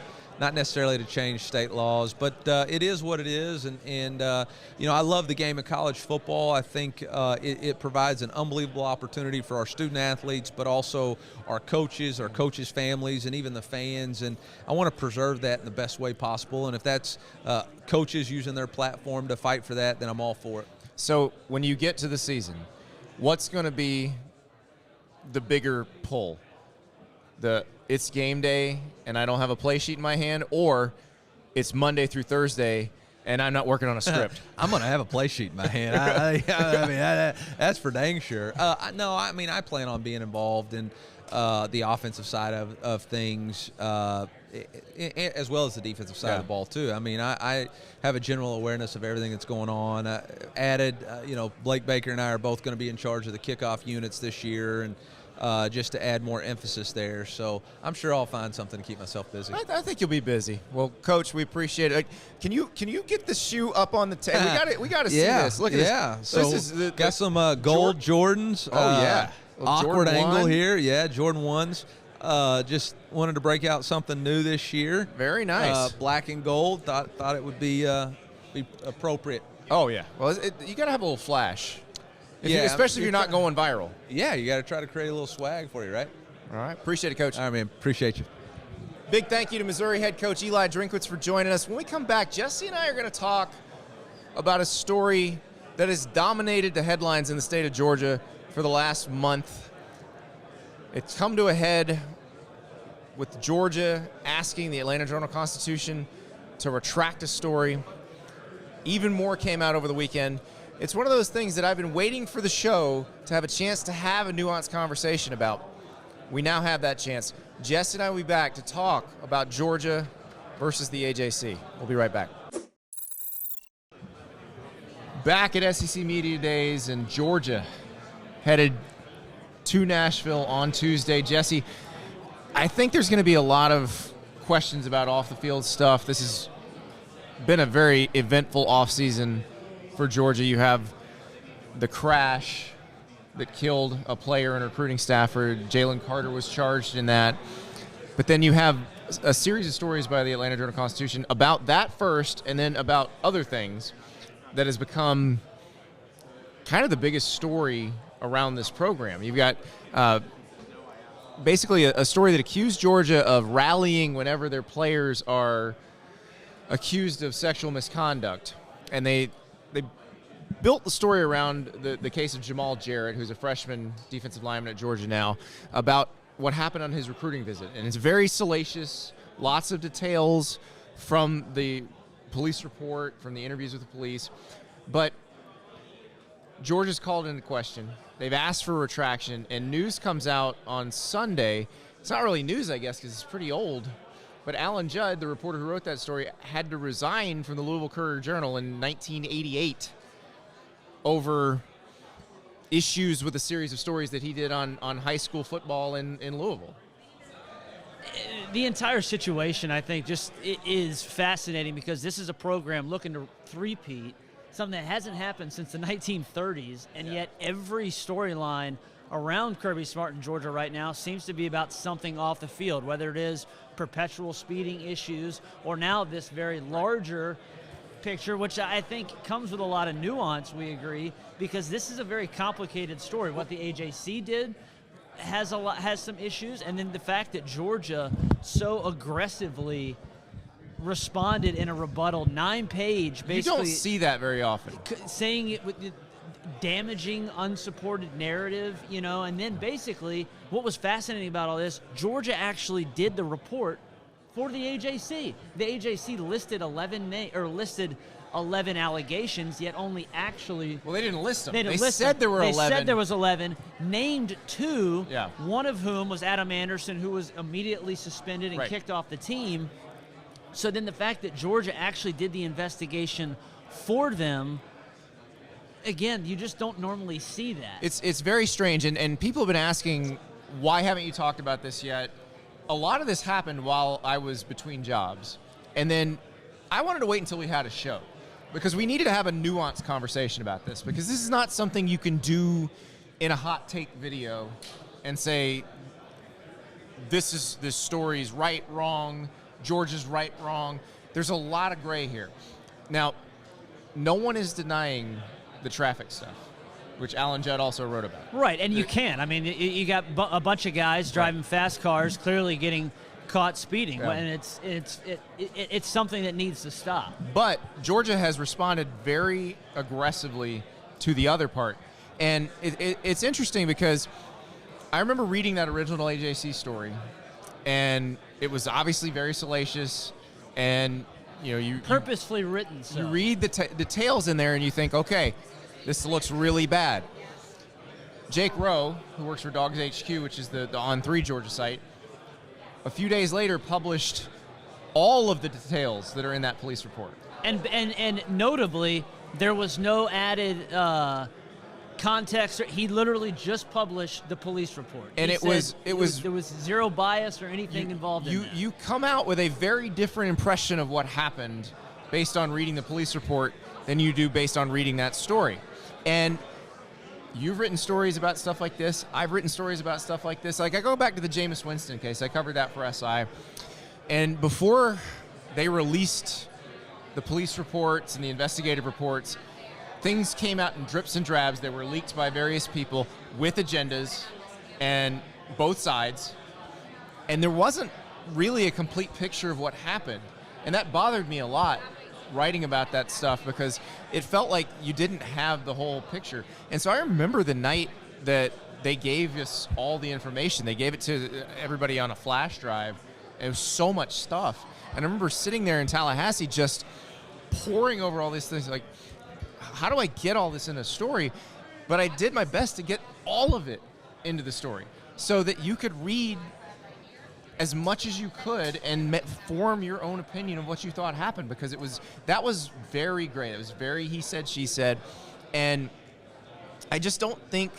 necessarily to change state laws, but it is what it is, and I love the game of college football. I think it provides an unbelievable opportunity for our student athletes, but also our coaches families, and even the fans, and I want to preserve that in the best way possible, and if that's coaches using their platform to fight for that, then I'm all for it. So when you get to the season, what's going to be the bigger pull? It's game day and I don't have a play sheet in my hand, or it's Monday through Thursday and I'm not working on a script? I'm going to have a play sheet in my hand. I mean, that's for dang sure. No, I mean, I plan on being involved in the offensive side of things, as well as the defensive side of the ball too. I mean, I have a general awareness of everything that's going on. Blake Baker and I are both going to be in charge of the kickoff units this year, and just to add more emphasis there. So I'm sure I'll find something to keep myself busy. I think you'll be busy. Well, Coach, we appreciate it. Can you get the shoe up on the table? We got to see this. Look at this. Yeah. So this is got some gold Jordans. Oh, yeah. Awkward Jordan angle 1. here. Yeah, Jordan 1s. Just wanted to break out something new this year. Very nice. Black and gold. Thought it would be appropriate. Oh, yeah. Well, you got to have a little flash. Especially if you're not going viral. Yeah, you got to try to create a little swag for you, right? All right. Appreciate it, Coach. All right, man. Appreciate you. Big thank you to Missouri head coach Eliah Drinkwitz for joining us. When we come back, Jesse and I are going to talk about a story that has dominated the headlines in the state of Georgia for the last month. It's come to a head with Georgia asking the Atlanta Journal-Constitution to retract a story. Even more came out over the weekend. It's one of those things that I've been waiting for the show to have a chance to have a nuanced conversation about. We now have that chance. Jess and I will be back to talk about Georgia versus the AJC. We'll be right back. Back at SEC Media Days, and Georgia headed to Nashville on Tuesday. Jesse, I think there's going to be a lot of questions about off-the-field stuff. This has been a very eventful offseason for Georgia. You have the crash that killed a player and recruiting staffer. Jalen Carter was charged in that. But then you have a series of stories by the Atlanta Journal-Constitution about that first, and then about other things that has become kind of the biggest story around this program. You've got basically a story that accused Georgia of rallying whenever their players are accused of sexual misconduct. And they built the story around the case of Jamal Jarrett, who's a freshman defensive lineman at Georgia now, about what happened on his recruiting visit. And it's very salacious, lots of details from the police report, from the interviews with the police. But Georgia's called into question. They've asked for a retraction, and news comes out on Sunday. It's not really news, I guess, because it's pretty old. But Alan Judd, the reporter who wrote that story, had to resign from the Louisville Courier-Journal in 1988 over issues with a series of stories that he did on high school football in Louisville. The entire situation, I think, just is fascinating because this is a program looking to three-peat, something that hasn't happened since the 1930s, and yet every storyline around Kirby Smart in Georgia right now seems to be about something off the field, whether it is perpetual speeding issues or now this very larger picture, which I think comes with a lot of nuance, we agree, because this is a very complicated story. What the AJC did has some issues, and then the fact that Georgia so aggressively responded in a rebuttal, 9-page, basically. You don't see that very often. Saying it with damaging, unsupported narrative, and then basically what was fascinating about all this, Georgia actually did the report for the AJC. The AJC listed 11 allegations, yet only actually... Well, they didn't list them. They said there were 11. They said there was 11, named 2, yeah. One of whom was Adam Anderson, who was immediately suspended and right. kicked off the team. So then the fact that Georgia actually did the investigation for them, again, you just don't normally see that. It's very strange, and people have been asking, why haven't you talked about this yet? A lot of this happened while I was between jobs, and then I wanted to wait until we had a show because we needed to have a nuanced conversation about this, because this is not something you can do in a hot take video and say, this story's right, wrong, Georgia's right, wrong. There's a lot of gray here. Now, no one is denying the traffic stuff, which Alan Judd also wrote about. Right, and you can. I mean, you got a bunch of guys driving fast cars, clearly getting caught speeding, and it's something that needs to stop. But Georgia has responded very aggressively to the other part, and it's interesting because I remember reading that original AJC story, and it was obviously very salacious, and you purposefully written. So. You read the details in there, and you think, okay, this looks really bad. Jake Rowe, who works for Dogs HQ, which is the On3 Georgia site, a few days later published all of the details that are in that police report. And notably, there was no added context. He literally just published the police report. And He there was zero bias or anything involved in that. You come out with a very different impression of what happened based on reading the police report than you do based on reading that story. And you've written stories about stuff like this. I've written stories about stuff like this. Like, I go back to the Jameis Winston case. I covered that for SI. And before they released the police reports and the investigative reports, things came out in drips and drabs that were leaked by various people with agendas and both sides. And there wasn't really a complete picture of what happened. And that bothered me a lot, writing about that stuff, because it felt like you didn't have the whole picture. And so I remember the night that they gave us all the information. They gave it to everybody on a flash drive. It was so much stuff. And I remember sitting there in Tallahassee just poring over all these things, like, how do I get all this in a story? But I did my best to get all of it into the story so that you could read as much as you could and form your own opinion of what you thought happened, because that was very great. It was very he said, she said. And I just don't think,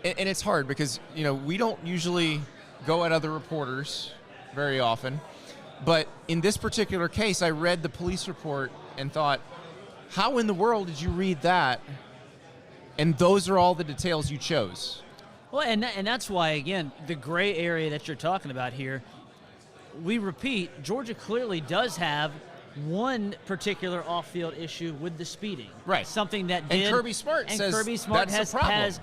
and it's hard because, we don't usually go at other reporters very often. But in this particular case, I read the police report and thought, how in the world did you read that? And those are all the details you chose. Well, and that's why, again, the gray area that you're talking about here, we repeat, Georgia clearly does have one particular off-field issue with the speeding. Right. Something that and Kirby Smart has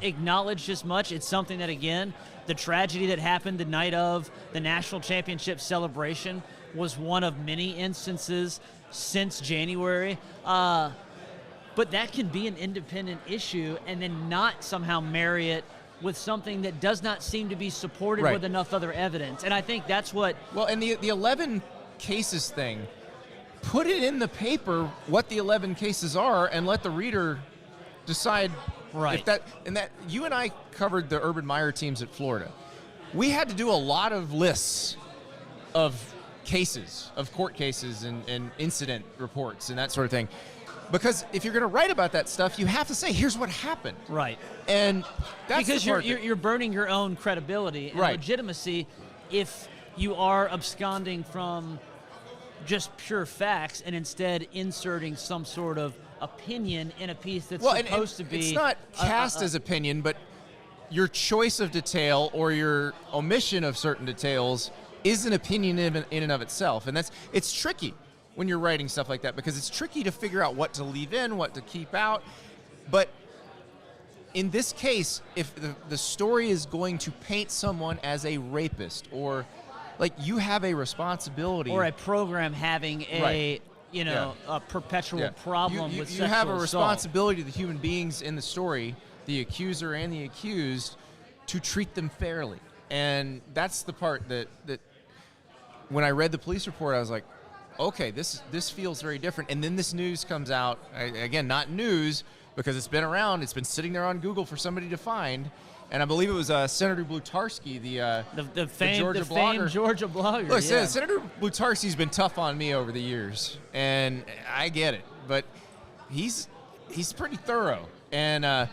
acknowledged as much. It's something that, again, the tragedy that happened the night of the national championship celebration was one of many instances since January. But that can be an independent issue and then not somehow marry it with something that does not seem to be supported with enough other evidence. And I think that's what... Well, and the 11 cases thing, put it in the paper what the 11 cases are and let the reader decide if that... And that you and I covered the Urban Meyer teams at Florida. We had to do a lot of lists of cases, of court cases and incident reports and that sort of thing. Because if you're going to write about that stuff, you have to say, here's what happened. Right. And that's because you're burning your own credibility and legitimacy if you are absconding from just pure facts and instead inserting some sort of opinion in a piece that's supposed to be... It's not cast as opinion, but your choice of detail or your omission of certain details is an opinion in and of itself. And it's tricky when you're writing stuff like that, because it's tricky to figure out what to leave in, what to keep out. But in this case, if the story is going to paint someone as a rapist, or like you have a responsibility, or a program having a perpetual problem with sexual you have a assault. responsibility to the human beings in the story, the accuser and the accused, to treat them fairly. And that's the part that when I read the police report, I was like, okay, this feels very different. And then this news comes out, again, not news, because it's been around. It's been sitting there on Google for somebody to find. And I believe it was Senator Blutarski, the famed Georgia blogger. Look, Senator Blutarski's been tough on me over the years, and I get it. But he's pretty thorough. And I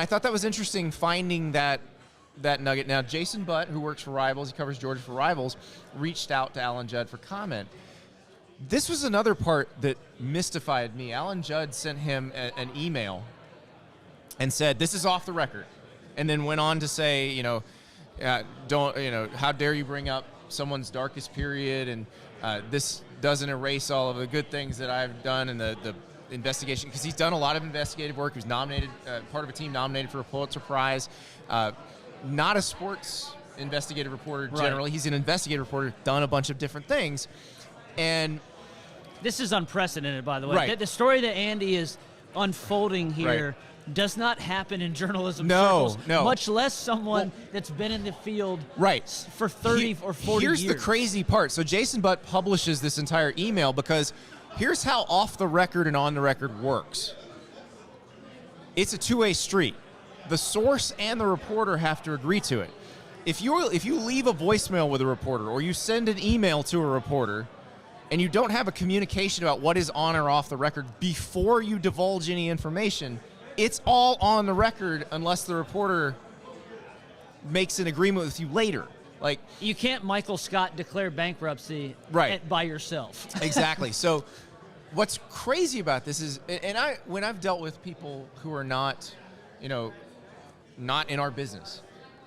thought that was interesting, finding that nugget. Now, Jason Butt, who works for Rivals, he covers Georgia for Rivals, reached out to Alan Judd for comment. This was another part that mystified me. Alan Judd sent him an email and said, "This is off the record," and then went on to say, how dare you bring up someone's darkest period, and this doesn't erase all of the good things that I've done in the investigation, because he's done a lot of investigative work. He was nominated, part of a team nominated for a Pulitzer Prize. Not a sports investigative reporter generally. He's an investigative reporter, done a bunch of different things. And this is unprecedented, by the way. The story that Andy is unfolding here does not happen in journalism circles, much less someone that's been in the field for 30 or 40 years. Here's the crazy part. So Jason Butt publishes this entire email because here's how off the record and on the record works. It's a two-way street. The source and the reporter have to agree to it. If you leave a voicemail with a reporter, or you send an email to a reporter, and you don't have a communication about what is on or off the record before you divulge any information, it's all on the record unless the reporter makes an agreement with you later. Like, you can't Michael Scott declare bankruptcy by yourself. Exactly. So what's crazy about this is, and when I've dealt with people who are not, not in our business,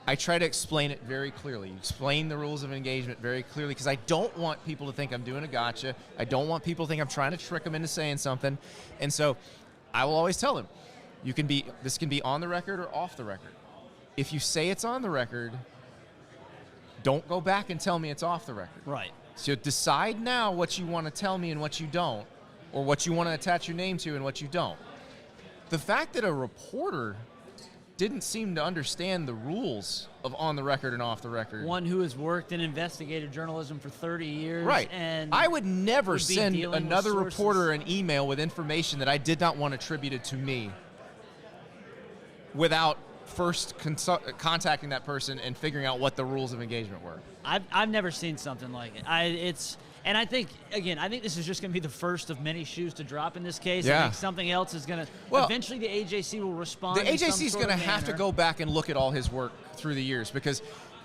I try to explain it very clearly. Explain the rules of engagement very clearly, because I don't want people to think I'm doing a gotcha. I don't want people to think I'm trying to trick them into saying something. And so I will always tell them, this can be on the record or off the record. If you say it's on the record, don't go back and tell me it's off the record. Right. So decide now what you want to tell me and what you don't, or what you want to attach your name to and what you don't. The fact that a reporter didn't seem to understand the rules of on the record and off the record. One who has worked in investigative journalism for 30 years. Right. And I would never send another reporter an email with information that I did not want attributed to me without first contacting that person and figuring out what the rules of engagement were. I've never seen something like it. And I think this is just going to be the first of many shoes to drop in this case. Yeah. I think something else is going to eventually the AJC will respond. The AJC is going to have to go back and look at all his work through the years,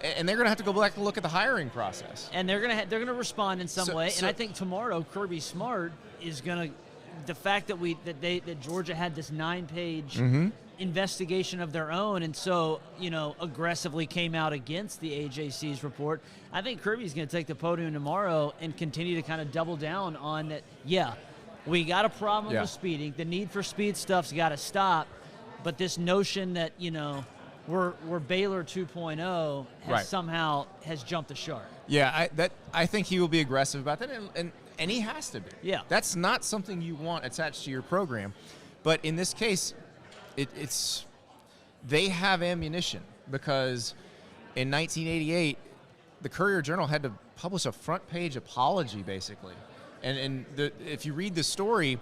and they're going to have to go back and look at the hiring process. And they're going to respond in some way. And I think tomorrow Kirby Smart is going to, the fact that Georgia had this 9-page investigation of their own, and so aggressively came out against the AJC's report. I think Kirby's going to take the podium tomorrow and continue to kind of double down on that. Yeah, we got a problem with speeding. The need for speed stuff's got to stop. But this notion that we're Baylor 2.0 somehow has jumped the shark. Yeah, I think he will be aggressive about that, and he has to be. Yeah, that's not something you want attached to your program. But in this case, they have ammunition, because in 1988, the Courier-Journal had to publish a front-page apology, basically. And if you read the story,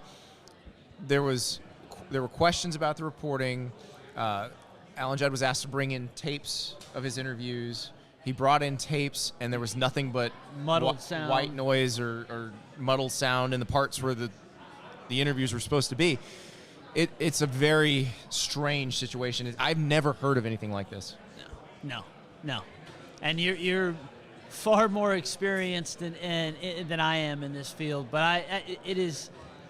there were questions about the reporting. Alan Judd was asked to bring in tapes of his interviews. He brought in tapes, and there was nothing but muddled sound, white noise or muddled sound in the parts where the interviews were supposed to be. It's a very strange situation. I've never heard of anything like this. No. And you're far more experienced than I am in this field. But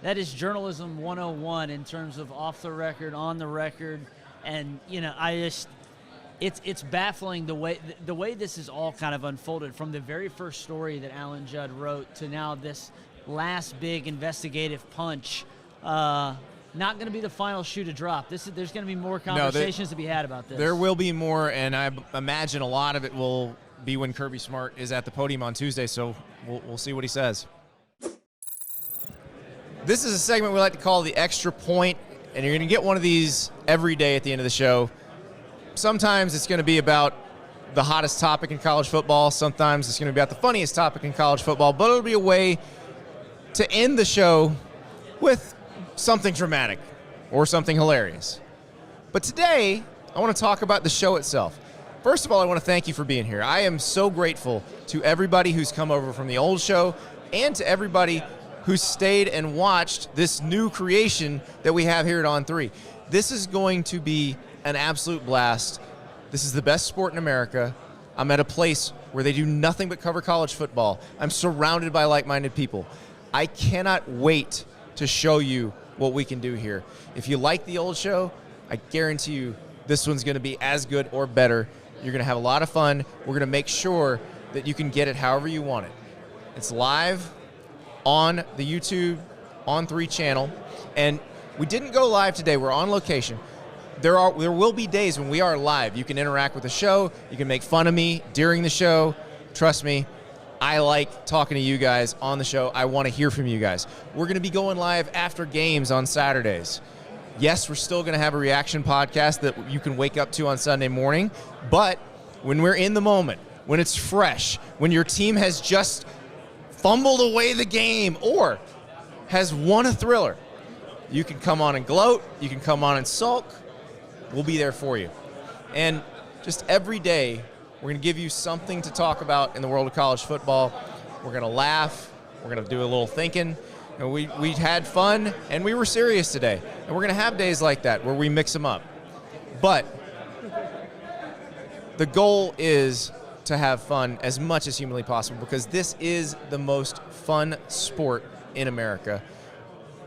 that is journalism 101 in terms of off the record, on the record, and it's baffling the way this is all kind of unfolded, from the very first story that Alan Judd wrote to now this last big investigative punch. Not going to be the final shoe to drop. There's going to be more conversations to be had about this. There will be more, and I imagine a lot of it will be when Kirby Smart is at the podium on Tuesday, so we'll see what he says. This is a segment we like to call the Extra Point, and you're going to get one of these every day at the end of the show. Sometimes it's going to be about the hottest topic in college football. Sometimes it's going to be about the funniest topic in college football, but it'll be a way to end the show with something dramatic or something hilarious. But today, I want to talk about the show itself. First of all, I want to thank you for being here. I am so grateful to everybody who's come over from the old show and to everybody who stayed and watched this new creation that we have here at On 3. This is going to be an absolute blast. This is the best sport in America. I'm at a place where they do nothing but cover college football. I'm surrounded by like-minded people. I cannot wait to show you what we can do here. If you like the old show, I guarantee you this one's going to be as good or better. You're going to have a lot of fun. We're going to make sure that you can get it however you want it. It's live on the YouTube On 3 channel, and we didn't go live today. We're on location. There will be days when we are live. You can interact with the show. You can make fun of me during the show. Trust me, I like talking to you guys on the show. I want to hear from you guys. We're going to be going live after games on Saturdays. Yes, we're still going to have a reaction podcast that you can wake up to on Sunday morning, but when we're in the moment, when it's fresh, when your team has just fumbled away the game or has won a thriller, you can come on and gloat. You can come on and sulk. We'll be there for you. And just every day, we're going to give you something to talk about in the world of college football. We're going to laugh. We're going to do a little thinking. And we had fun, and we were serious today. And we're going to have days like that where we mix them up. But the goal is to have fun as much as humanly possible, because this is the most fun sport in America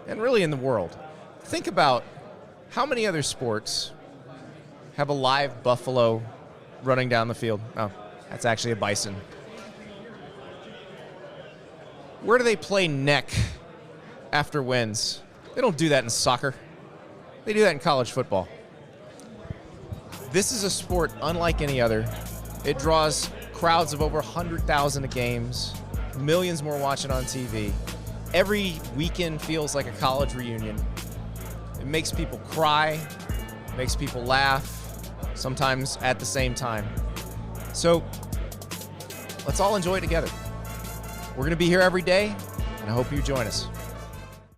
and really in the world. Think about how many other sports have a live buffalo running down the field. Oh, that's actually a bison. Where do they play neck after wins? They don't do that in soccer. They do that in college football. This is a sport unlike any other. It draws crowds of over 100,000 a games, millions more watching on TV. Every weekend feels like a college reunion. It makes people cry, makes people laugh, sometimes at the same time. So let's all enjoy it together. We're going to be here every day, and I hope you join us.